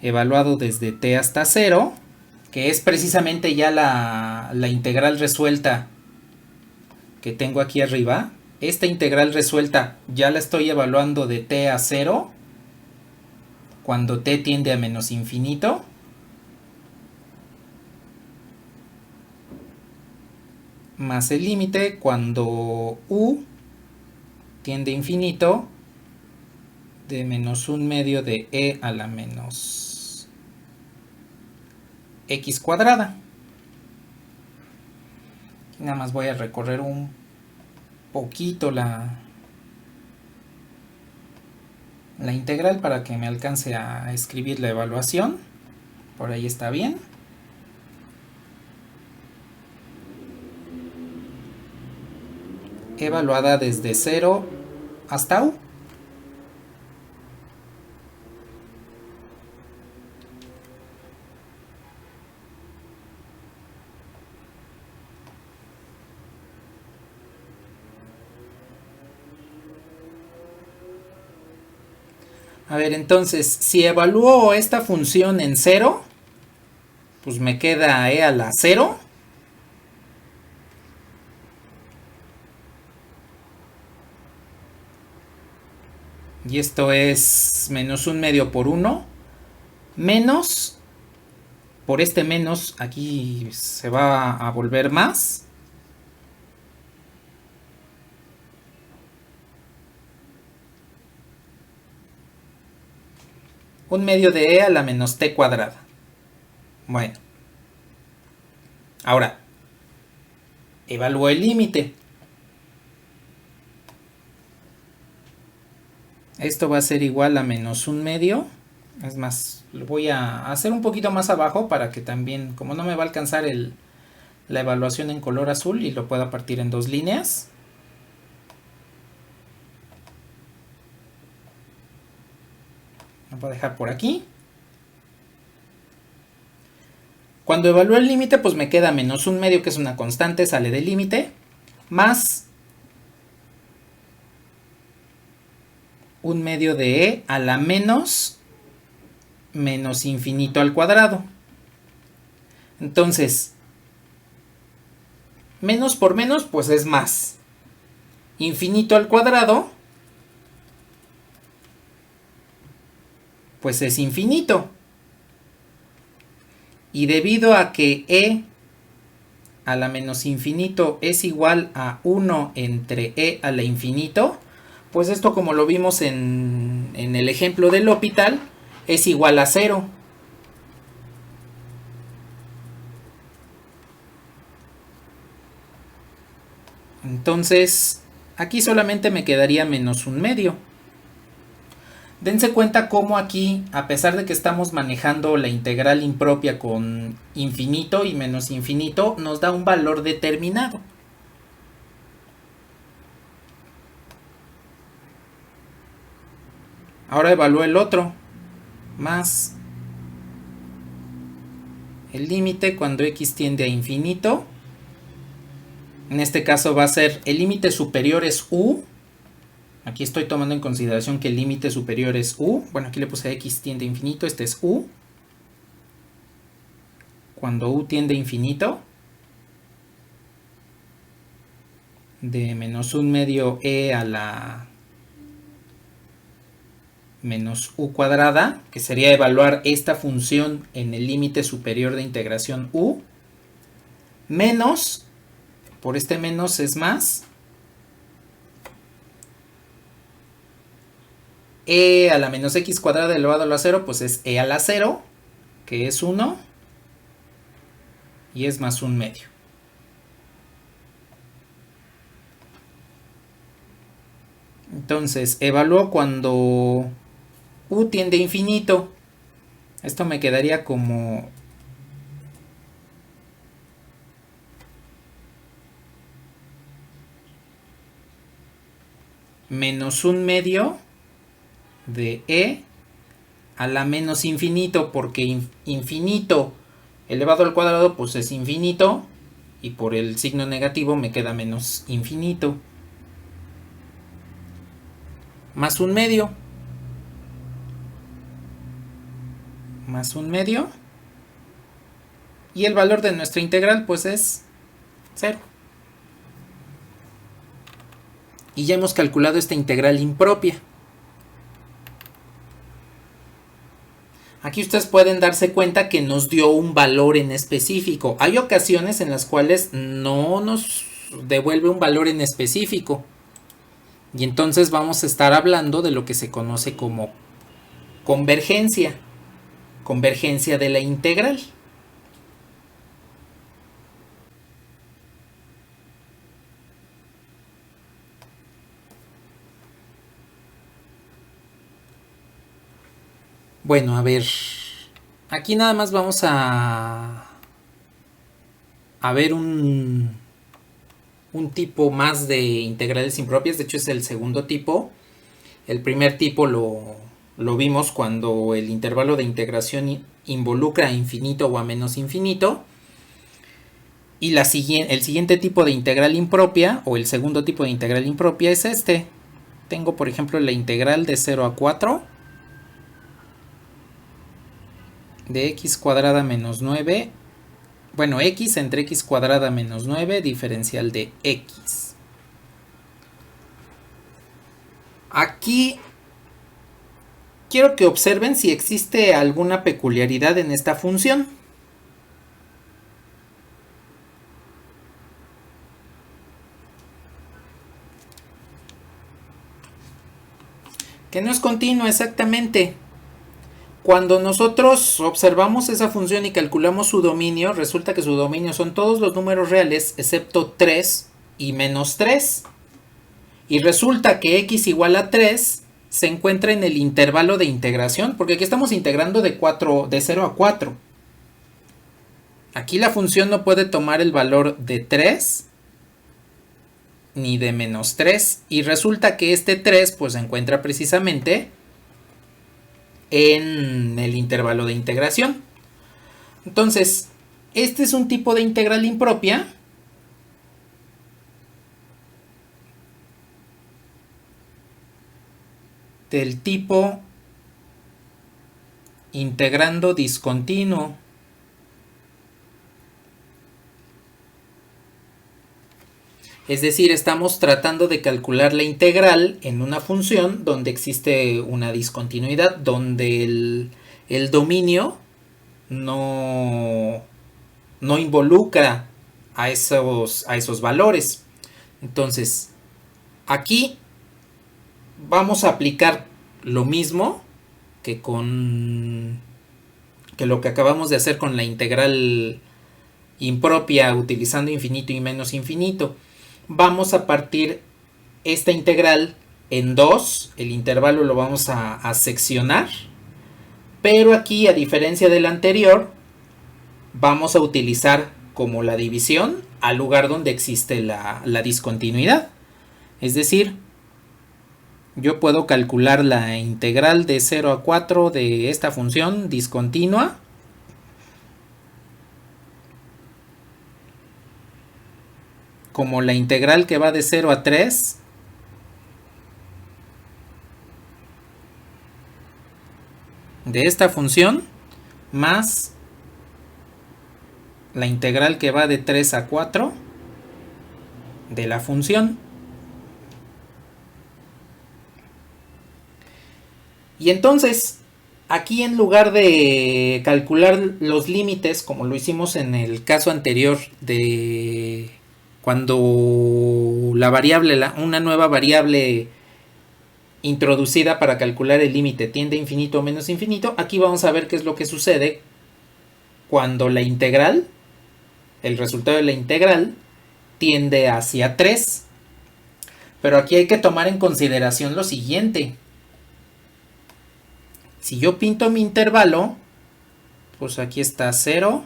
evaluado desde t hasta 0, que es precisamente ya la integral resuelta que tengo aquí arriba. Esta integral resuelta ya la estoy evaluando de t a 0, cuando t tiende a menos infinito. Más el límite cuando u tiende a infinito, de menos 1/2 de e a la menos x cuadrada. Nada más voy a recorrer un poquito la integral para que me alcance a escribir la evaluación. Por ahí está bien. Evaluada desde 0 hasta u. A ver, entonces, si evalúo esta función en 0, pues me queda e a la 0. Y esto es menos 1/2 por 1. Menos, por este menos, aquí se va a volver más. Un medio de e a la menos t cuadrada. Bueno. Ahora, evalúo el límite. Esto va a ser igual a menos 1/2. Es más, lo voy a hacer un poquito más abajo para que también, como no me va a alcanzar la evaluación en color azul, y lo pueda partir en dos líneas. Lo voy a dejar por aquí. Cuando evalúo el límite, pues me queda menos 1/2, que es una constante, sale del límite, más 1/2 de e a la menos infinito al cuadrado. Entonces, menos por menos, pues es más. Infinito al cuadrado, pues es infinito. Y debido a que e a la menos infinito es igual a 1 entre e a la infinito, pues esto, como lo vimos en el ejemplo del L'Hopital, es igual a 0. Entonces, aquí solamente me quedaría menos 1/2. Dense cuenta cómo aquí, a pesar de que estamos manejando la integral impropia con infinito y menos infinito, nos da un valor determinado. Ahora evalúo el otro, más el límite cuando x tiende a infinito. En este caso va a ser, el límite superior es u. Aquí estoy tomando en consideración que el límite superior es u. Bueno, aquí le puse x tiende a infinito, este es u. Cuando u tiende a infinito, de menos 1/2 e a la menos u cuadrada, que sería evaluar esta función en el límite superior de integración u, menos, por este menos es más, e a la menos x cuadrada elevado a la 0, pues es e a la 0, que es 1, y es más 1/2. Entonces, evalúo cuando u tiende a infinito. Esto me quedaría como menos un medio de e a la menos infinito, porque infinito elevado al cuadrado pues es infinito, y por el signo negativo me queda menos infinito, más un medio, y el valor de nuestra integral pues es 0. Y ya hemos calculado esta integral impropia. Aquí ustedes pueden darse cuenta que nos dio un valor en específico. Hay ocasiones en las cuales no nos devuelve un valor en específico. Y entonces vamos a estar hablando de lo que se conoce como convergencia. Convergencia de la integral. Bueno, a ver. Aquí nada más vamos a ver un tipo más de integrales impropias. De hecho es el segundo tipo. El primer tipo lo vimos cuando el intervalo de integración involucra a infinito o a menos infinito. Y el siguiente tipo de integral impropia, o el segundo tipo de integral impropia, es este. Tengo, por ejemplo, la integral de 0 a 4 de x cuadrada menos 9. Bueno, x entre x cuadrada menos 9, diferencial de x. Aquí quiero que observen si existe alguna peculiaridad en esta función. Que no es continua exactamente. Cuando nosotros observamos esa función y calculamos su dominio, resulta que su dominio son todos los números reales excepto 3 y menos 3. Y resulta que x igual a 3 se encuentra en el intervalo de integración, porque aquí estamos integrando de 0 a 4. Aquí la función no puede tomar el valor de 3 ni de menos 3, y resulta que este 3 pues se encuentra precisamente en el intervalo de integración. Entonces, este es un tipo de integral impropia del tipo integrando discontinuo. Es decir, estamos tratando de calcular la integral en una función donde existe una discontinuidad, donde el dominio no involucra a esos valores. Entonces, aquí vamos a aplicar lo mismo que lo que acabamos de hacer con la integral impropia utilizando infinito y menos infinito. Vamos a partir esta integral en dos, el intervalo lo vamos a seccionar, pero aquí, a diferencia del anterior, vamos a utilizar como la división al lugar donde existe la discontinuidad. Es decir, yo puedo calcular la integral de 0 a 4 de esta función discontinua como la integral que va de 0 a 3 de esta función más la integral que va de 3 a 4 de la función. Y entonces, aquí en lugar de calcular los límites, como lo hicimos en el caso anterior de cuando la variable, una nueva variable introducida para calcular el límite tiende a infinito o menos infinito, aquí vamos a ver qué es lo que sucede cuando la integral, el resultado de la integral, tiende hacia 3. Pero aquí hay que tomar en consideración lo siguiente. Si yo pinto mi intervalo, pues aquí está 0,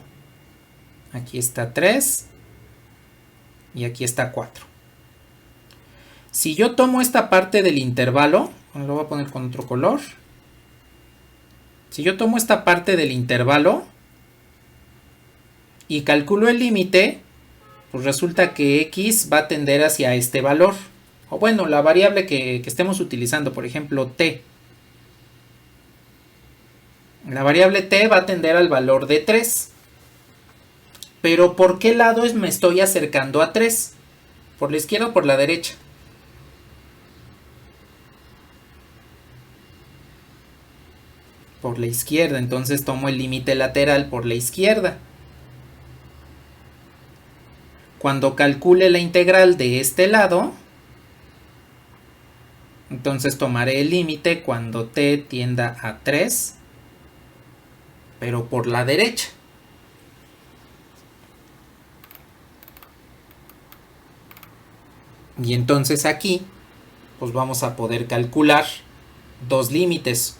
aquí está 3 y aquí está 4. Si yo tomo esta parte del intervalo, lo voy a poner con otro color. Si yo tomo esta parte del intervalo y calculo el límite, pues resulta que x va a tender hacia este valor. O bueno, la variable que estemos utilizando, por ejemplo, t. La variable t va a tender al valor de 3. Pero ¿por qué lado me estoy acercando a 3? ¿Por la izquierda o por la derecha? Por la izquierda, entonces tomo el límite lateral por la izquierda. Cuando calcule la integral de este lado, entonces tomaré el límite cuando t tienda a 3, pero por la derecha. Y entonces aquí, pues vamos a poder calcular dos límites.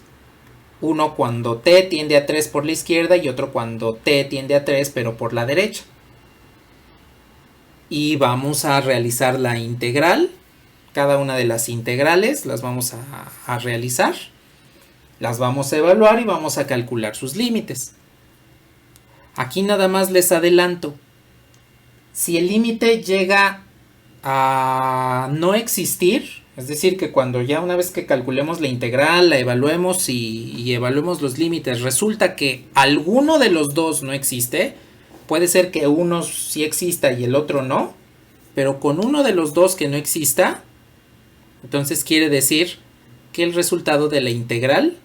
Uno cuando t tiende a 3 por la izquierda y otro cuando t tiende a 3 pero por la derecha. Y vamos a realizar la integral. Cada una de las integrales las vamos a realizar. Las vamos a evaluar y vamos a calcular sus límites. Aquí nada más les adelanto. Si el límite llega a no existir, es decir, que cuando ya una vez que calculemos la integral, la evaluemos y evaluemos los límites, resulta que alguno de los dos no existe, puede ser que uno sí exista y el otro no, pero con uno de los dos que no exista, entonces quiere decir que el resultado de la integral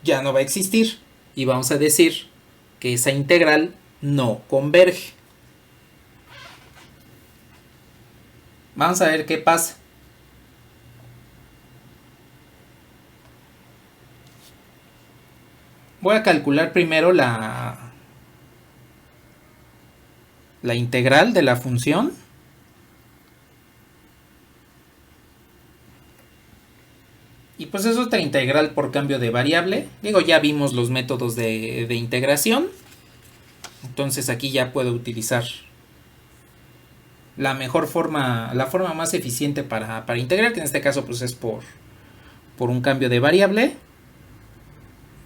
ya no va a existir y vamos a decir que esa integral no converge. Vamos a ver qué pasa. Voy a calcular primero la integral de la función. Y pues es otra integral por cambio de variable. Digo, ya vimos los métodos de integración. Entonces aquí ya puedo utilizar la mejor forma, la forma más eficiente para integrar, que en este caso pues es por un cambio de variable.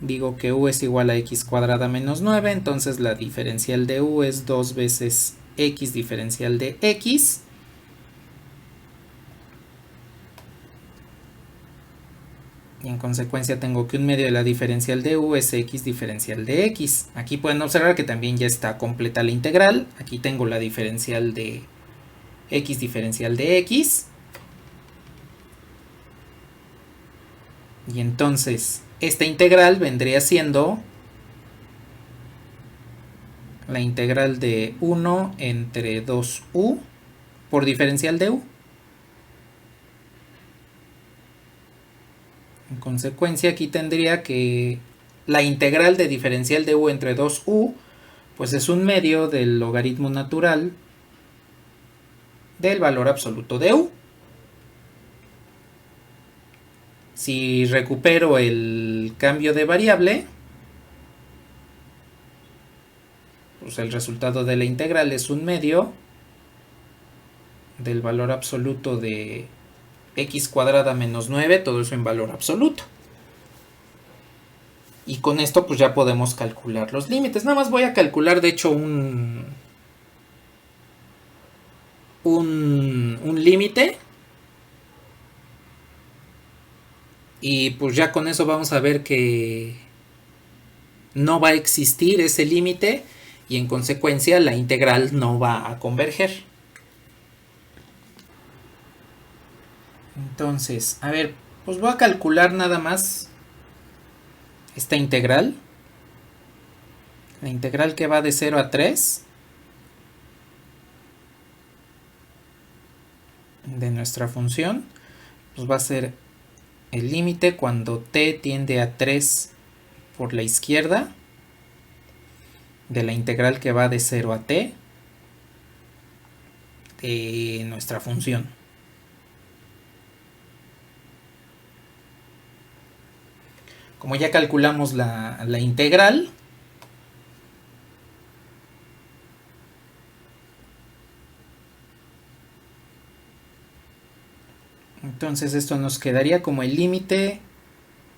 Digo que u es igual a x cuadrada menos 9, entonces la diferencial de u es 2 veces x diferencial de x. Y en consecuencia tengo que un medio de la diferencial de u es x diferencial de x. Aquí pueden observar que también ya está completa la integral. Aquí tengo la diferencial de x diferencial de x. Y entonces esta integral vendría siendo la integral de 1 entre 2u por diferencial de u. En consecuencia aquí tendría que la integral de diferencial de u entre 2u pues es un medio del logaritmo natural del valor absoluto de u. Si recupero el cambio de variable, pues el resultado de la integral es un medio del valor absoluto de x cuadrada menos 9, todo eso en valor absoluto. Y con esto pues ya podemos calcular los límites. Nada más voy a calcular de hecho un límite. Y pues ya con eso vamos a ver que no va a existir ese límite y en consecuencia la integral no va a converger. Entonces, a ver, pues voy a calcular nada más esta integral. La integral que va de 0 a 3 de nuestra función, pues va a ser el límite cuando t tiende a 3 por la izquierda de la integral que va de 0 a t de nuestra función. Como ya calculamos la integral, entonces esto nos quedaría como el límite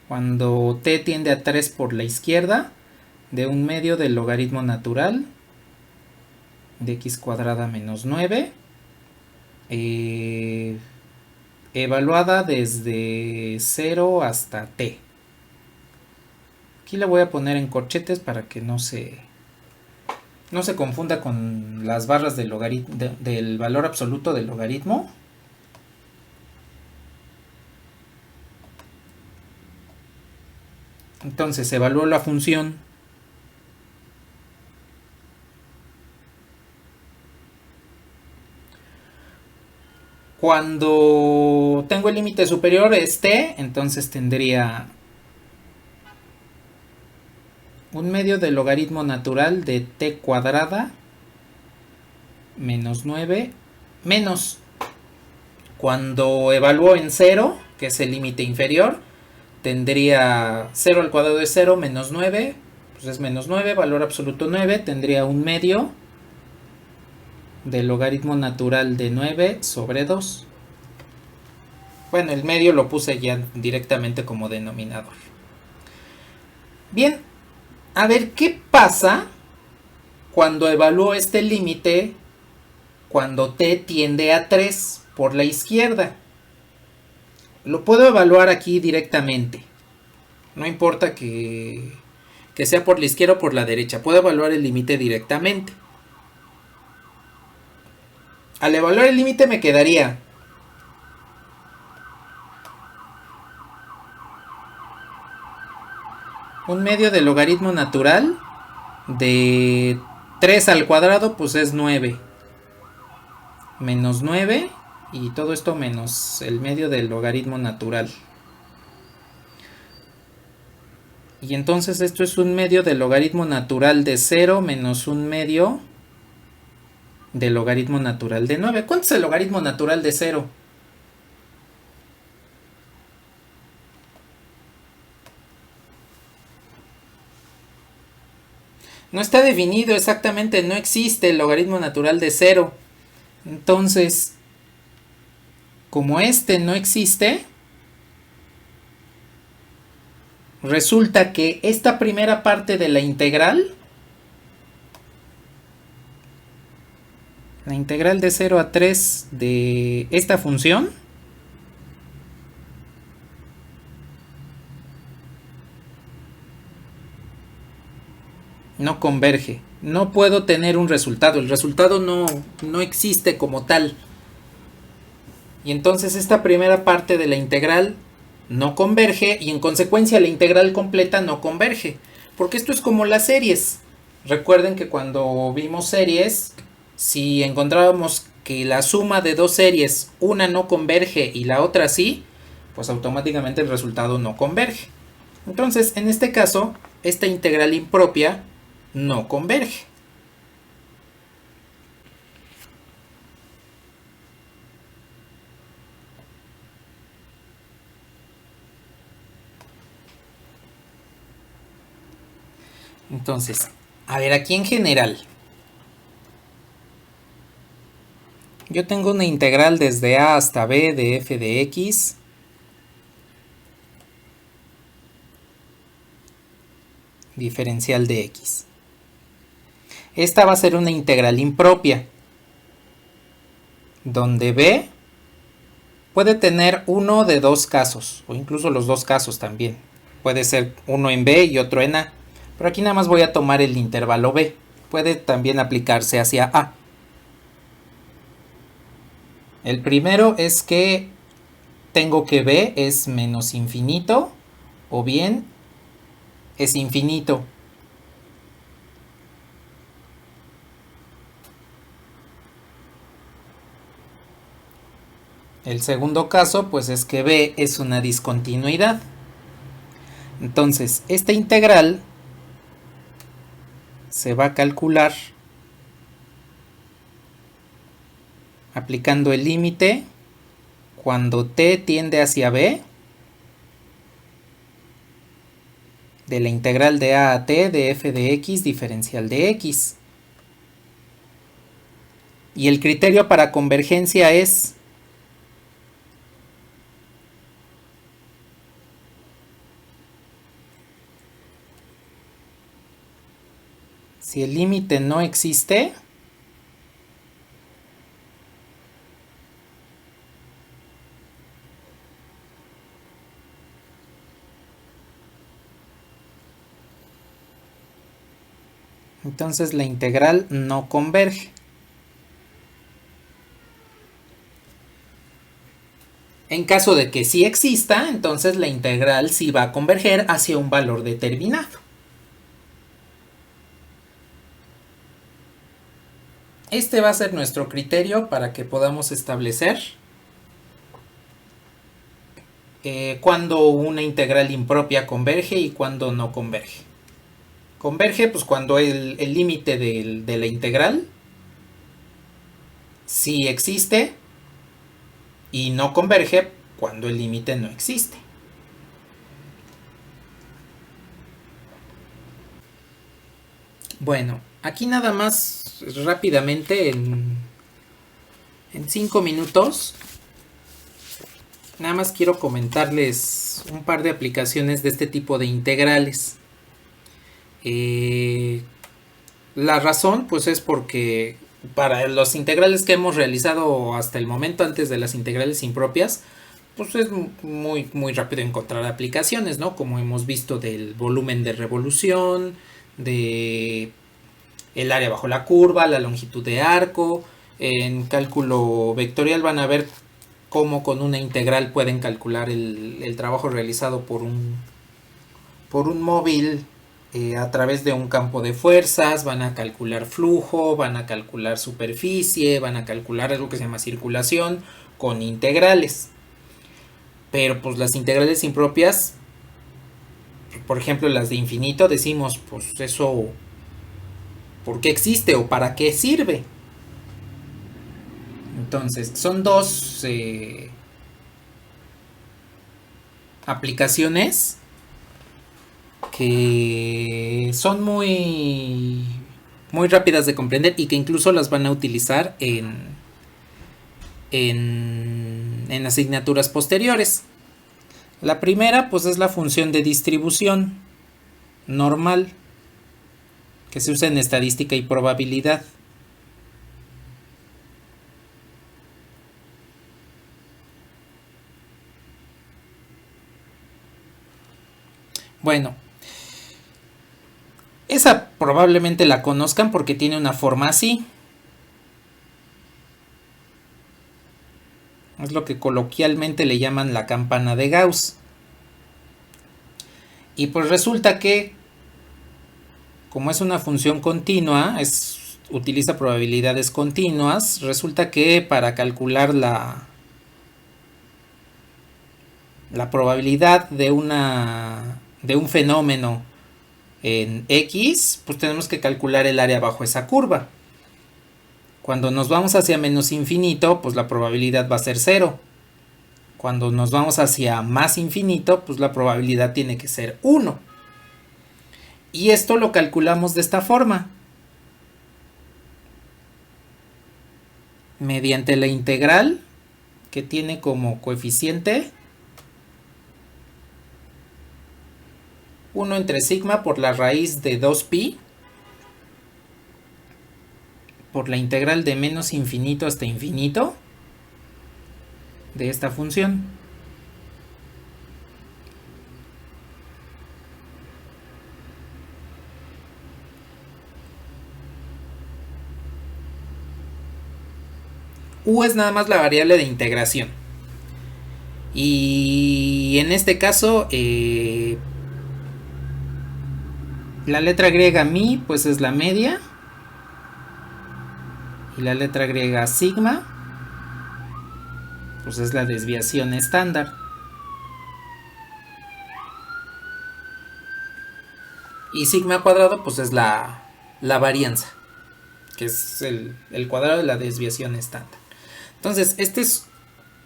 cuando t tiende a 3 por la izquierda de 1/2 del logaritmo natural de x cuadrada menos 9, evaluada desde 0 hasta t. Aquí la voy a poner en corchetes para que no se confunda con las barras del valor absoluto del logaritmo. Entonces evalúo la función. Cuando tengo el límite superior es t, entonces tendría 1/2 del logaritmo natural de t cuadrada menos 9 menos. Cuando evalúo en 0, que es el límite inferior, tendría 0 al cuadrado de 0 menos 9, pues es menos 9, valor absoluto 9, tendría 1/2 del logaritmo natural de 9 sobre 2. Bueno, el medio lo puse ya directamente como denominador. Bien, a ver qué pasa cuando evalúo este límite cuando t tiende a 3 por la izquierda. Lo puedo evaluar aquí directamente. No importa que sea por la izquierda o por la derecha. Puedo evaluar el límite directamente. Al evaluar el límite me quedaría 1/2 del logaritmo natural de 3 al cuadrado, pues es 9. Menos 9 y todo esto menos el medio del logaritmo natural. Y entonces esto es 1/2 del logaritmo natural de 0 menos 1/2 del logaritmo natural de 9. ¿Cuánto es el logaritmo natural de 0? No está definido exactamente, no existe el logaritmo natural de 0. Entonces, como este no existe, resulta que esta primera parte de la integral, la integral de 0 a 3 de esta función, no converge. No puedo tener un resultado. El resultado no existe como tal. Y entonces esta primera parte de la integral no converge y en consecuencia la integral completa no converge. Porque esto es como las series. Recuerden que cuando vimos series, si encontrábamos que la suma de dos series, una no converge y la otra sí, pues automáticamente el resultado no converge. Entonces, en este caso, esta integral impropia no converge. Entonces, a ver, aquí en general, yo tengo una integral desde a hasta b de f de x diferencial de x. Esta va a ser una integral impropia, donde b puede tener uno de dos casos, o incluso los dos casos también. Puede ser uno en b y otro en a, pero aquí nada más voy a tomar el intervalo b. Puede también aplicarse hacia a. El primero es que tengo que b es menos infinito o bien es infinito. El segundo caso pues es que b es una discontinuidad. Entonces esta integral se va a calcular aplicando el límite cuando t tiende hacia b de la integral de a t de f de x diferencial de x. Y el criterio para convergencia es si el límite no existe, entonces la integral no converge. En caso de que sí exista, entonces la integral sí va a converger hacia un valor determinado. Este va a ser nuestro criterio para que podamos establecer cuando una integral impropia converge y cuando no converge. Converge pues cuando el límite de la integral sí existe, y no converge cuando el límite no existe. Bueno, aquí nada más rápidamente en 5 minutos nada más quiero comentarles un par de aplicaciones de este tipo de integrales. La razón pues es porque para los integrales que hemos realizado hasta el momento antes de las integrales impropias, pues es muy rápido encontrar aplicaciones, ¿no? Como hemos visto del volumen de revolución, de el área bajo la curva, la longitud de arco. En cálculo vectorial van a ver cómo con una integral pueden calcular el trabajo realizado por un móvil a través de un campo de fuerzas, van a calcular flujo, van a calcular superficie, van a calcular algo que se llama circulación con integrales. Pero pues las integrales impropias, por ejemplo las de infinito, decimos pues eso, ¿por qué existe o para qué sirve? Entonces son dos aplicaciones que son muy rápidas de comprender y que incluso las van a utilizar en asignaturas posteriores. La primera pues es la función de distribución normal que se usa en estadística y probabilidad. Bueno, esa probablemente la conozcan porque tiene una forma así. Es lo que coloquialmente le llaman la campana de Gauss. Y pues resulta que, como es una función continua, utiliza probabilidades continuas, resulta que para calcular la probabilidad de un fenómeno en X, pues tenemos que calcular el área bajo esa curva. Cuando nos vamos hacia menos infinito, pues la probabilidad va a ser 0. Cuando nos vamos hacia más infinito, pues la probabilidad tiene que ser 1. Y esto lo calculamos de esta forma. Mediante la integral, que tiene como coeficiente 1 entre sigma por la raíz de 2pi por la integral de menos infinito hasta infinito de esta función. U es nada más la variable de integración. Y en este caso, la letra griega mi pues es la media. Y la letra griega sigma pues es la desviación estándar. Y sigma cuadrado pues es la varianza, que es el cuadrado de la desviación estándar. Entonces este es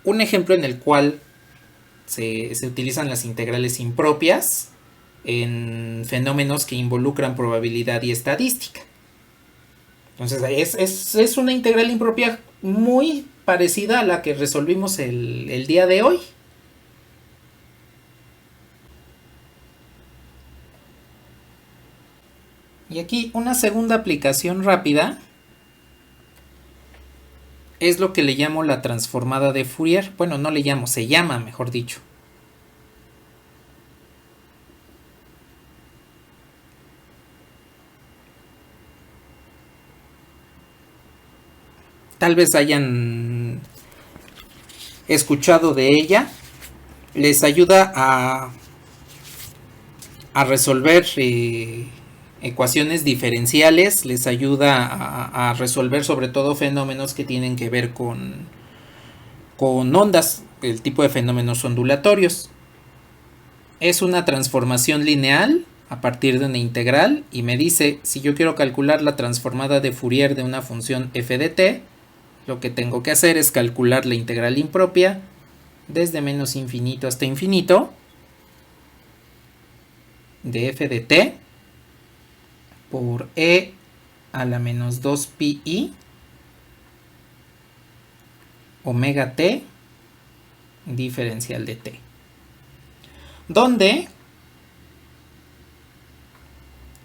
un ejemplo en el cual se utilizan las integrales impropias en fenómenos que involucran probabilidad y estadística. Entonces es una integral impropia muy parecida a la que resolvimos el día de hoy. Y aquí una segunda aplicación rápida es lo que le llamo la transformada de Fourier. Bueno, no le llamo, se llama, mejor dicho. Tal vez hayan escuchado de ella. Les ayuda a resolver ecuaciones diferenciales, les ayuda a resolver sobre todo fenómenos que tienen que ver con ondas, el tipo de fenómenos ondulatorios. Es una transformación lineal a partir de una integral y me dice si yo quiero calcular la transformada de Fourier de una función f de t, lo que tengo que hacer es calcular la integral impropia desde menos infinito hasta infinito de f de t por e a la menos 2 pi i omega t diferencial de t, donde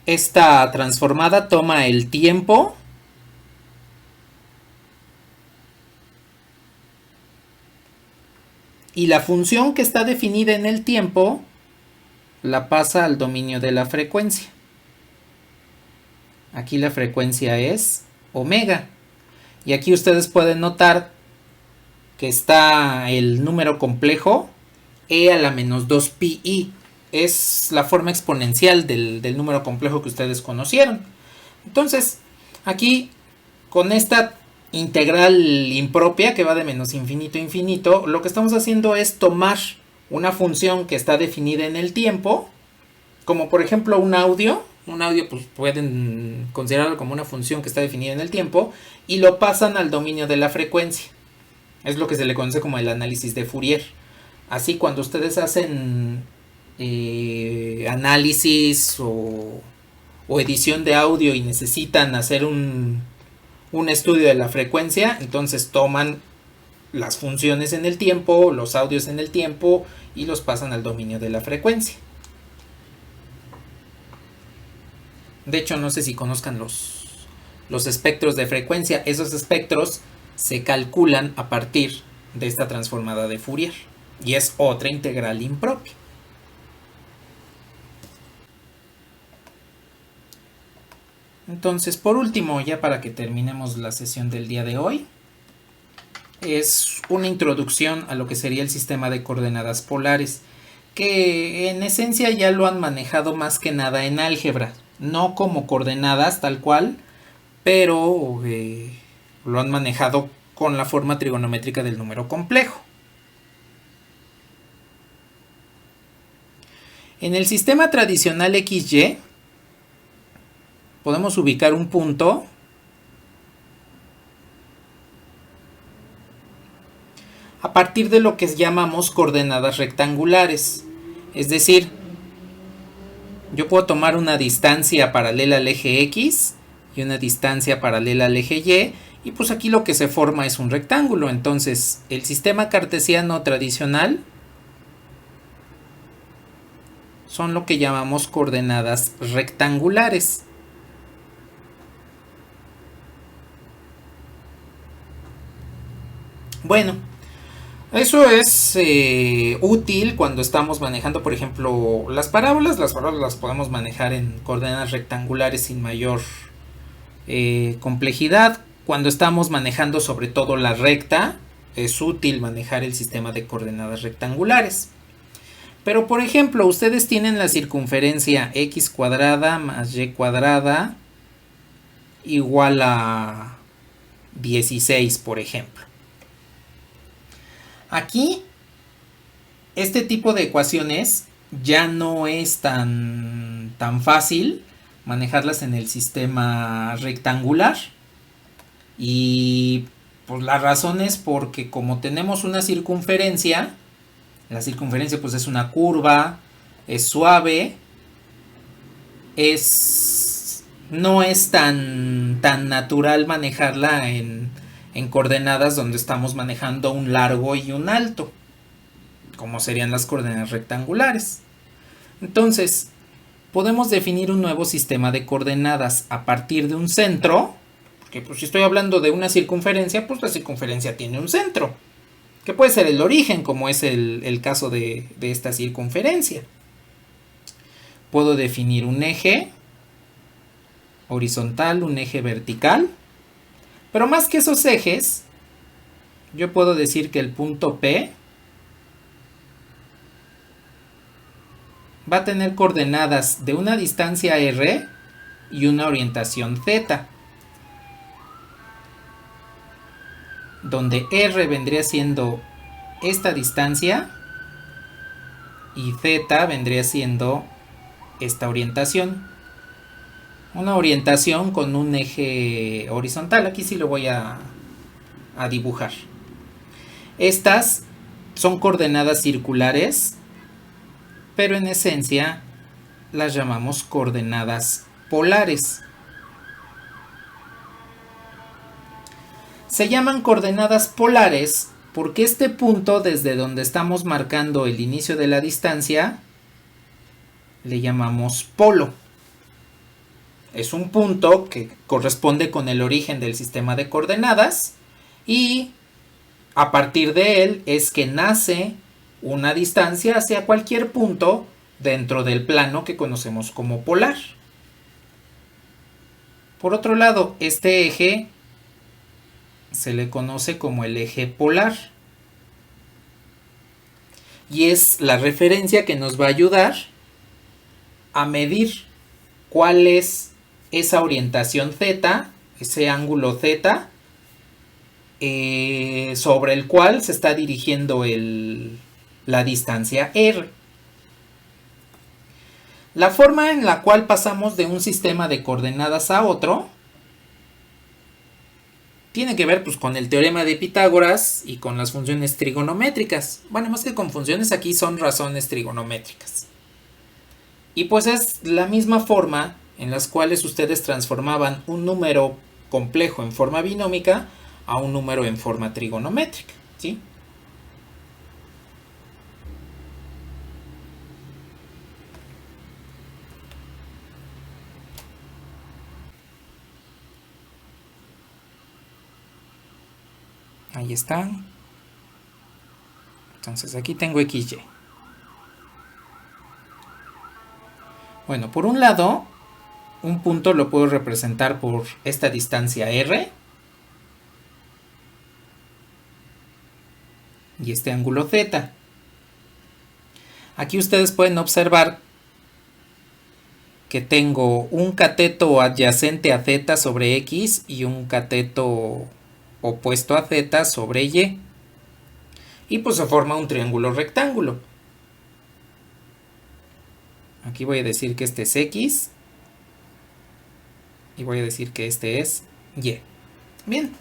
esta transformada toma el tiempo y la función que está definida en el tiempo la pasa al dominio de la frecuencia. Aquí la frecuencia es omega. Y aquí ustedes pueden notar que está el número complejo e a la menos 2 pi i. Es la forma exponencial del número complejo que ustedes conocieron. Entonces, aquí con esta integral impropia que va de menos infinito a infinito, lo que estamos haciendo es tomar una función que está definida en el tiempo, como por ejemplo un audio pues pueden considerarlo como una función que está definida en el tiempo, y lo pasan al dominio de la frecuencia. Es lo que se le conoce como el análisis de Fourier. Así cuando ustedes hacen análisis o edición de audio y necesitan hacer un estudio de la frecuencia, entonces toman las funciones en el tiempo, los audios en el tiempo y los pasan al dominio de la frecuencia. De hecho, no sé si conozcan los espectros de frecuencia. Esos espectros se calculan a partir de esta transformada de Fourier y es otra integral impropia. Entonces, por último, ya para que terminemos la sesión del día de hoy, es una introducción a lo que sería el sistema de coordenadas polares, que en esencia ya lo han manejado más que nada en álgebra, no como coordenadas tal cual, pero lo han manejado con la forma trigonométrica del número complejo. En el sistema tradicional XY podemos ubicar un punto a partir de lo que llamamos coordenadas rectangulares. Es decir, yo puedo tomar una distancia paralela al eje X y una distancia paralela al eje Y, y pues aquí lo que se forma es un rectángulo. Entonces, el sistema cartesiano tradicional son lo que llamamos coordenadas rectangulares. Bueno, eso es útil cuando estamos manejando, por ejemplo, las parábolas. Las parábolas las podemos manejar en coordenadas rectangulares sin mayor complejidad. Cuando estamos manejando sobre todo la recta, es útil manejar el sistema de coordenadas rectangulares. Pero por ejemplo, ustedes tienen la circunferencia x cuadrada más y cuadrada igual a 16, por ejemplo. Aquí, este tipo de ecuaciones ya no es tan fácil manejarlas en el sistema rectangular. Y pues la razón es porque como tenemos una circunferencia, la circunferencia pues es una curva, es suave, no es tan natural manejarla en coordenadas donde estamos manejando un largo y un alto, como serían las coordenadas rectangulares. Entonces, podemos definir un nuevo sistema de coordenadas a partir de un centro, porque pues si estoy hablando de una circunferencia, pues la circunferencia tiene un centro, que puede ser el origen, como es el caso de esta circunferencia. Puedo definir un eje horizontal, un eje vertical, pero más que esos ejes, yo puedo decir que el punto P va a tener coordenadas de una distancia r y una orientación z, donde r vendría siendo esta distancia y z vendría siendo esta orientación. Una orientación con un eje horizontal. Aquí sí lo voy a dibujar. Estas son coordenadas circulares, pero en esencia las llamamos coordenadas polares. Se llaman coordenadas polares porque este punto desde donde estamos marcando el inicio de la distancia le llamamos polo. Es un punto que corresponde con el origen del sistema de coordenadas y a partir de él es que nace una distancia hacia cualquier punto dentro del plano que conocemos como polar. Por otro lado, este eje se le conoce como el eje polar y es la referencia que nos va a ayudar a medir cuál es esa orientación z, ese ángulo z, sobre el cual se está dirigiendo la distancia r. La forma en la cual pasamos de un sistema de coordenadas a otro tiene que ver pues con el teorema de Pitágoras y con las funciones trigonométricas. Bueno, más que con funciones, aquí son razones trigonométricas. Y pues es la misma forma en las cuales ustedes transformaban un número complejo en forma binómica a un número en forma trigonométrica, ¿sí? Ahí están. Entonces aquí tengo XY. Bueno, por un lado, un punto lo puedo representar por esta distancia r y este ángulo z. Aquí ustedes pueden observar que tengo un cateto adyacente a z sobre x y un cateto opuesto a z sobre y. Y pues se forma un triángulo rectángulo. Aquí voy a decir que este es x y voy a decir que este es y. Bien.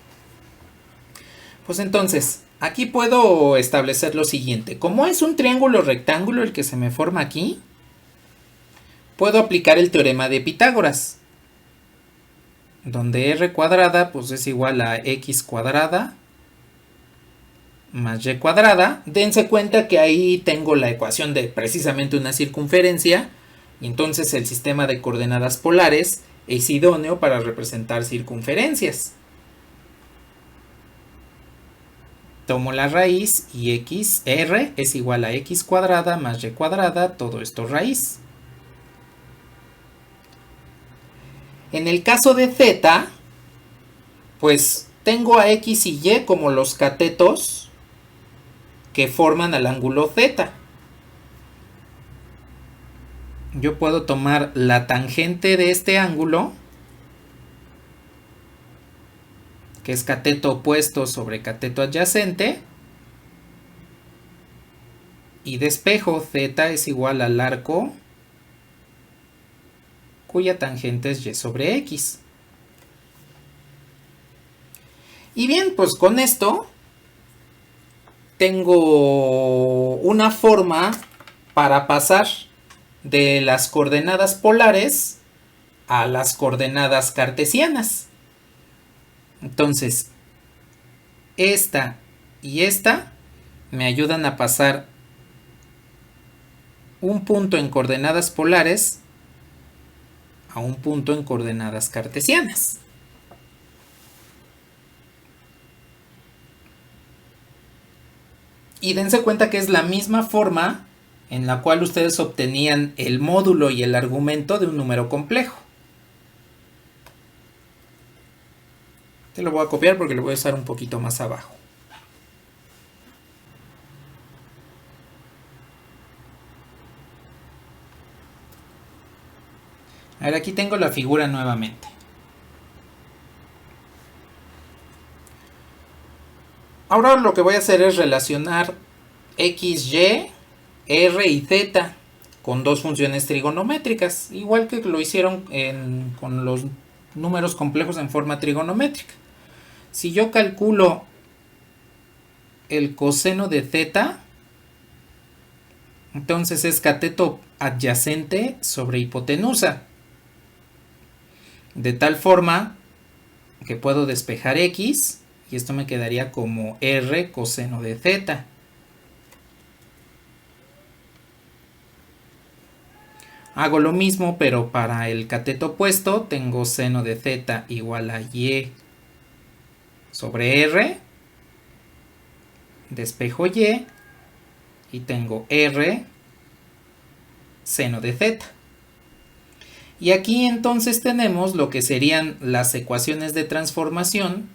Pues entonces, aquí puedo establecer lo siguiente. Como es un triángulo rectángulo el que se me forma aquí, puedo aplicar el teorema de Pitágoras, donde r cuadrada pues es igual a x cuadrada más y cuadrada. Dense cuenta que ahí tengo la ecuación de precisamente una circunferencia y entonces el sistema de coordenadas polares es idóneo para representar circunferencias. Tomo la raíz y r es igual a x cuadrada más y cuadrada, todo esto raíz. En el caso de z, pues tengo a x y y como los catetos que forman al ángulo z. Yo puedo tomar la tangente de este ángulo, que es cateto opuesto sobre cateto adyacente, y despejo z es igual al arco cuya tangente es y sobre x. Y bien, pues con esto tengo una forma para pasar de las coordenadas polares a las coordenadas cartesianas. Entonces, esta y esta me ayudan a pasar un punto en coordenadas polares a un punto en coordenadas cartesianas. Y dense cuenta que es la misma forma en la cual ustedes obtenían el módulo y el argumento de un número complejo. Te lo voy a copiar porque lo voy a usar un poquito más abajo. A ver, aquí tengo la figura nuevamente. Ahora lo que voy a hacer es relacionar x, y, r y z con dos funciones trigonométricas, igual que lo hicieron con los números complejos en forma trigonométrica. Si yo calculo el coseno de z, entonces es cateto adyacente sobre hipotenusa, de tal forma que puedo despejar x y esto me quedaría como r coseno de z. Hago lo mismo, pero para el cateto opuesto tengo seno de z igual a y sobre r, despejo y tengo r seno de z. Y aquí entonces tenemos lo que serían las ecuaciones de transformación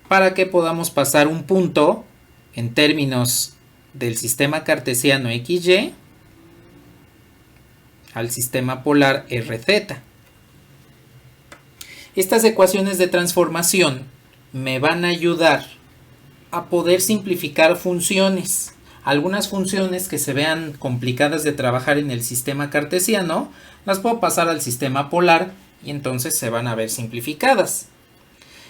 para que podamos pasar un punto en términos del sistema cartesiano XY al sistema polar RZ. Estas ecuaciones de transformación me van a ayudar a poder simplificar funciones. Algunas funciones que se vean complicadas de trabajar en el sistema cartesiano, las puedo pasar al sistema polar y entonces se van a ver simplificadas.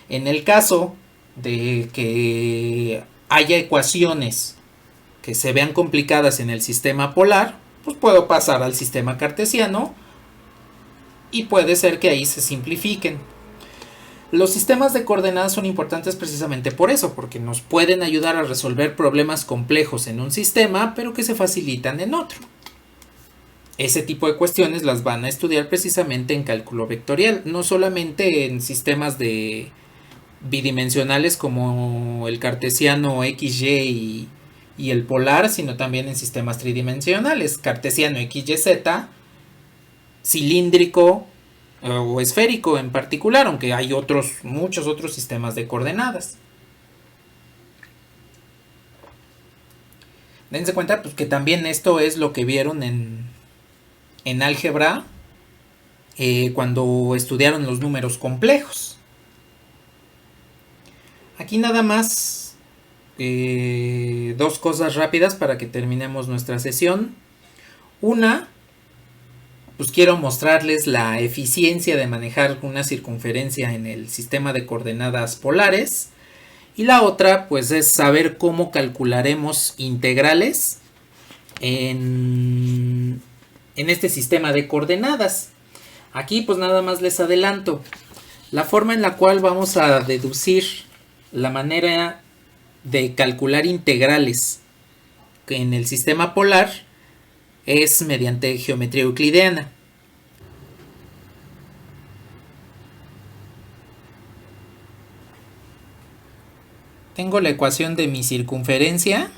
En el caso de que haya ecuaciones que se vean complicadas en el sistema polar, pues puedo pasar al sistema cartesiano y puede ser que ahí se simplifiquen. Los sistemas de coordenadas son importantes precisamente por eso, porque nos pueden ayudar a resolver problemas complejos en un sistema, pero que se facilitan en otro. Ese tipo de cuestiones las van a estudiar precisamente en cálculo vectorial, no solamente en sistemas bidimensionales como el cartesiano XY y el polar, sino también en sistemas tridimensionales, cartesiano XYZ, cilíndrico o esférico en particular, aunque hay muchos otros sistemas de coordenadas. Dense cuenta pues, que también esto es lo que vieron en álgebra cuando estudiaron los números complejos. Aquí nada más dos cosas rápidas para que terminemos nuestra sesión. Una, pues quiero mostrarles la eficiencia de manejar una circunferencia en el sistema de coordenadas polares. Y la otra, pues es saber cómo calcularemos integrales en este sistema de coordenadas. Aquí pues nada más les adelanto. La forma en la cual vamos a deducir la manera de calcular integrales en el sistema polar es mediante geometría euclideana. Tengo la ecuación de mi circunferencia.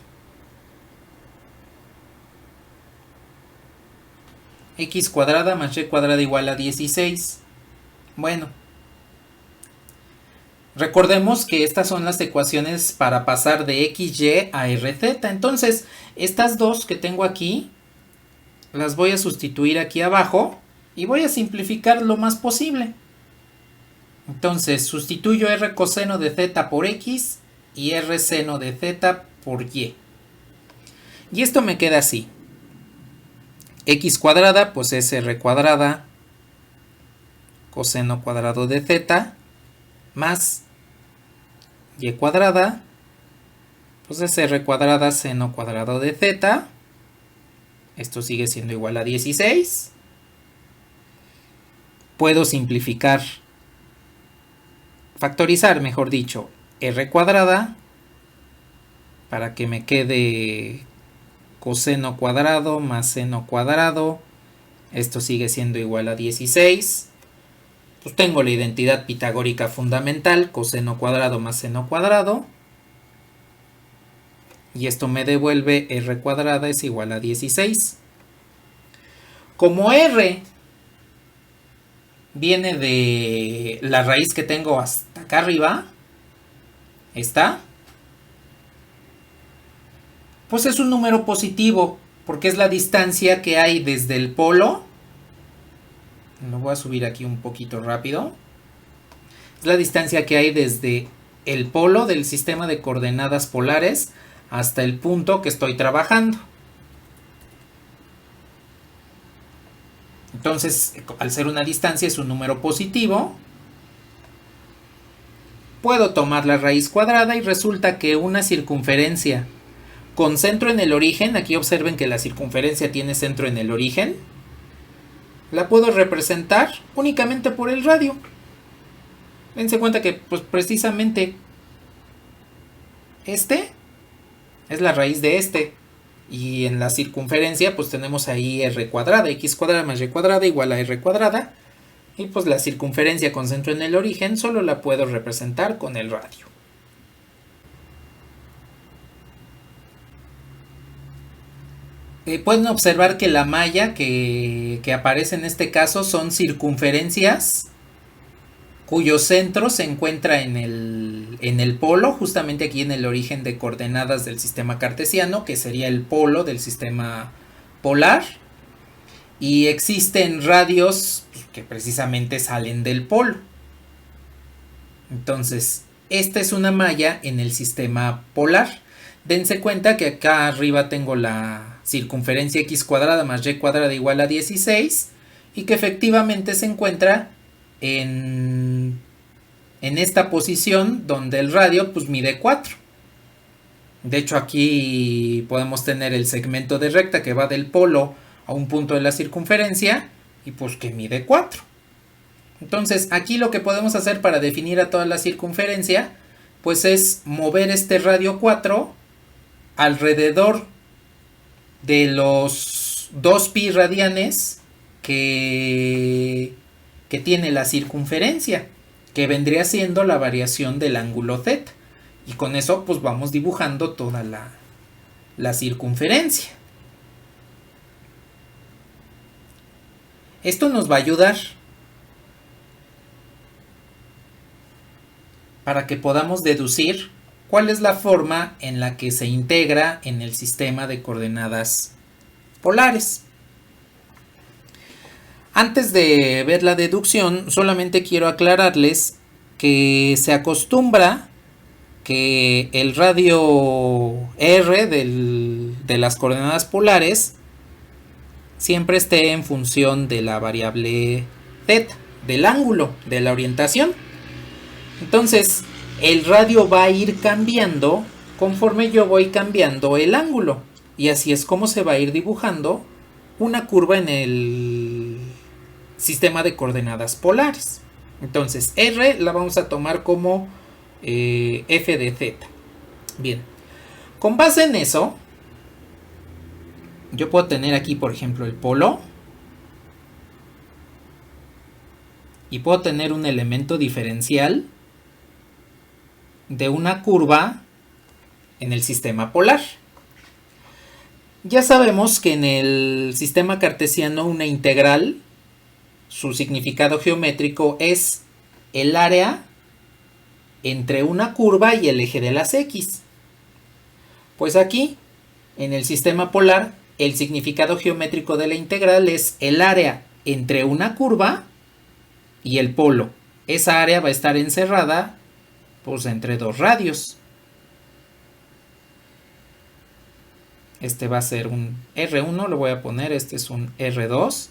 X cuadrada más y cuadrada igual a 16. Bueno. Recordemos que estas son las ecuaciones para pasar de XY a RZ. Entonces, estas dos que tengo aquí las voy a sustituir aquí abajo y voy a simplificar lo más posible. Entonces sustituyo R coseno de Z por X y R seno de Z por Y. Y esto me queda así. X cuadrada pues es R cuadrada coseno cuadrado de Z más Y cuadrada pues es R cuadrada seno cuadrado de Z. Esto sigue siendo igual a 16. puedo simplificar, factorizar, mejor dicho, r cuadrada para que me quede coseno cuadrado más seno cuadrado. Esto sigue siendo igual a 16. Pues tengo la identidad pitagórica fundamental, coseno cuadrado más seno cuadrado. Y esto me devuelve r cuadrada es igual a 16. Como r viene de la raíz que tengo hasta acá arriba, esta, pues es un número positivo, porque es la distancia que hay desde el polo. Lo voy a subir aquí un poquito rápido. Es la distancia que hay desde el polo del sistema de coordenadas polares hasta el punto que estoy trabajando. Entonces, al ser una distancia es un número positivo. Puedo tomar la raíz cuadrada y resulta que una circunferencia con centro en el origen, aquí observen que la circunferencia tiene centro en el origen, la puedo representar únicamente por el radio. Dense cuenta que pues precisamente este es la raíz de este. Y en la circunferencia pues tenemos ahí r cuadrada, x cuadrada más y cuadrada igual a r cuadrada. Y pues la circunferencia con centro en el origen solo la puedo representar con el radio. Pueden observar que la malla que aparece en este caso son circunferencias cuyo centro se encuentra en el polo, justamente aquí en el origen de coordenadas del sistema cartesiano, que sería el polo del sistema polar. Y existen radios que precisamente salen del polo. Entonces, esta es una malla en el sistema polar. Dense cuenta que acá arriba tengo la circunferencia x cuadrada más y cuadrada igual a 16 y que efectivamente se encuentra en esta posición donde el radio pues mide 4. De hecho aquí podemos tener el segmento de recta que va del polo a un punto de la circunferencia y pues que mide 4. Entonces aquí lo que podemos hacer para definir a toda la circunferencia pues es mover este radio 4 alrededor de los 2pi radianes que tiene la circunferencia, que vendría siendo la variación del ángulo θ. Y con eso pues vamos dibujando toda la circunferencia. Esto nos va a ayudar para que podamos deducir cuál es la forma en la que se integra en el sistema de coordenadas polares. Antes de ver la deducción, solamente quiero aclararles que se acostumbra que el radio r de las coordenadas polares siempre esté en función de la variable θ, del ángulo, de la orientación. Entonces, el radio va a ir cambiando conforme yo voy cambiando el ángulo. Y así es como se va a ir dibujando una curva en el sistema de coordenadas polares. Entonces, R la vamos a tomar como f de θ. Bien, con base en eso, yo puedo tener aquí, por ejemplo, el polo. Y puedo tener un elemento diferencial de una curva en el sistema polar. Ya sabemos que en el sistema cartesiano una integral, su significado geométrico es el área entre una curva y el eje de las x. Pues aquí, en el sistema polar, el significado geométrico de la integral es el área entre una curva y el polo. Esa área va a estar encerrada pues entre dos radios. Este va a ser un R1, lo voy a poner, este es un R2.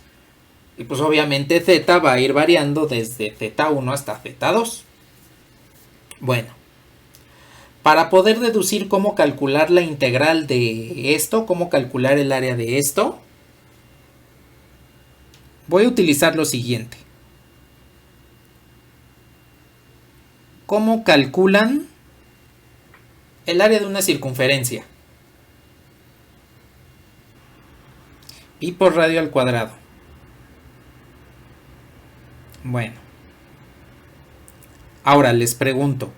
Y pues obviamente Z va a ir variando desde Z1 hasta Z2. Bueno, para poder deducir cómo calcular la integral de esto, cómo calcular el área de esto, voy a utilizar lo siguiente. ¿Cómo calculan el área de una circunferencia? Pi por radio al cuadrado. Bueno. Ahora les pregunto,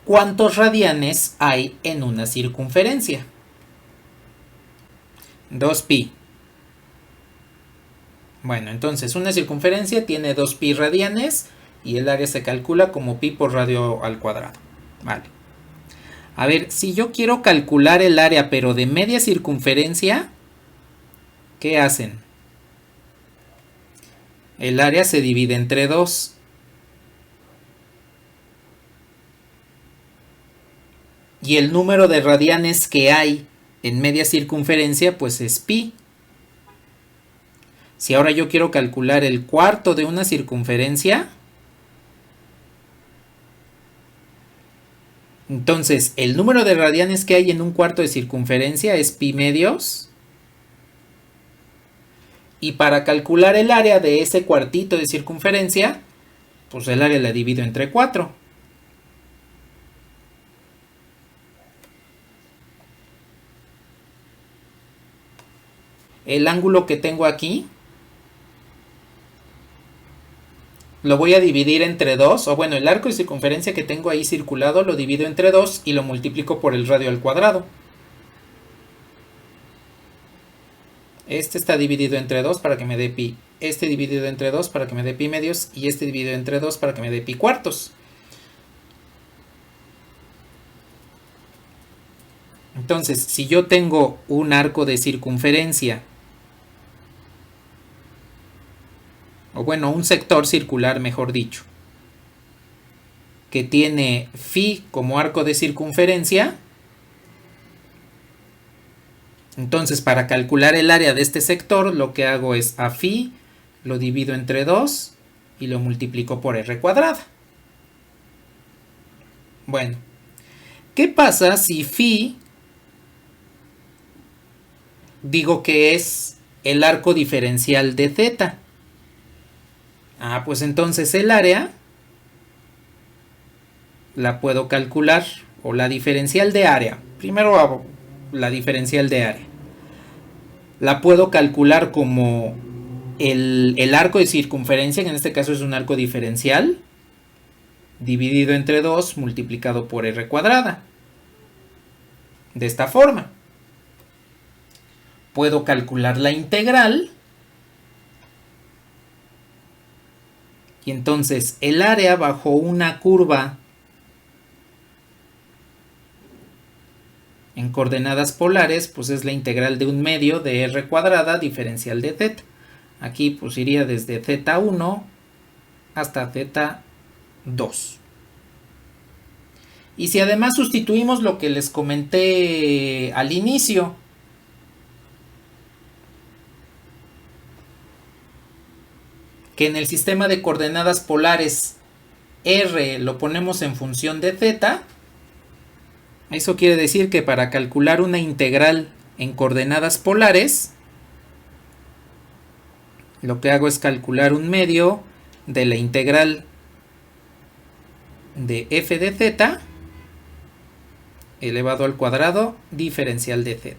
¿cuántos radianes hay en una circunferencia? 2pi. Bueno, entonces una circunferencia tiene 2pi radianes y el área se calcula como pi por radio al cuadrado. Vale. A ver, si yo quiero calcular el área pero de media circunferencia, ¿qué hacen? El área se divide entre 2. Y el número de radianes que hay en media circunferencia pues es pi. Si ahora yo quiero calcular el cuarto de una circunferencia, entonces el número de radianes que hay en un cuarto de circunferencia es pi medios. Y para calcular el área de ese cuartito de circunferencia, pues el área la divido entre 4. El ángulo que tengo aquí lo voy a dividir entre 2, o bueno, el arco de circunferencia que tengo ahí circulado lo divido entre 2 y lo multiplico por el radio al cuadrado. Este está dividido entre 2 para que me dé pi. Este dividido entre 2 para que me dé pi medios. Y este dividido entre 2 para que me dé pi cuartos. Entonces, si yo tengo un arco de circunferencia, o bueno, un sector circular, mejor dicho, que tiene phi como arco de circunferencia, entonces para calcular el área de este sector, lo que hago es a phi lo divido entre 2 y lo multiplico por r cuadrada. Bueno, ¿qué pasa si phi digo que es el arco diferencial de θ? Ah, pues entonces el área la puedo calcular, o la diferencial de área. Primero hago la diferencial de área. La puedo calcular como el arco de circunferencia, que en este caso es un arco diferencial, dividido entre 2 multiplicado por r cuadrada. De esta forma. Puedo calcular la integral. Y entonces el área bajo una curva en coordenadas polares, pues es la integral de 1/2 de r cuadrada diferencial de θ. Aquí pues iría desde z1 hasta z2. Y si además sustituimos lo que les comenté al inicio, que en el sistema de coordenadas polares r lo ponemos en función de θ, eso quiere decir que para calcular una integral en coordenadas polares, lo que hago es calcular 1/2 de la integral de f de θ elevado al cuadrado diferencial de θ.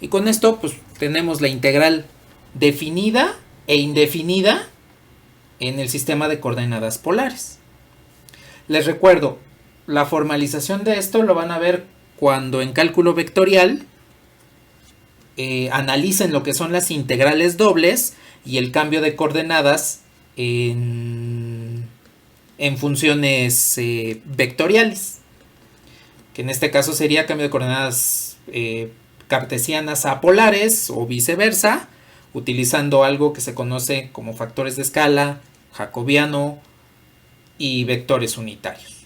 Y con esto pues tenemos la integral definida e indefinida en el sistema de coordenadas polares. Les recuerdo, la formalización de esto lo van a ver cuando en cálculo vectorial analicen lo que son las integrales dobles y el cambio de coordenadas en funciones vectoriales, que en este caso sería cambio de coordenadas cartesianas a polares o viceversa, utilizando algo que se conoce como factores de escala, jacobiano y vectores unitarios.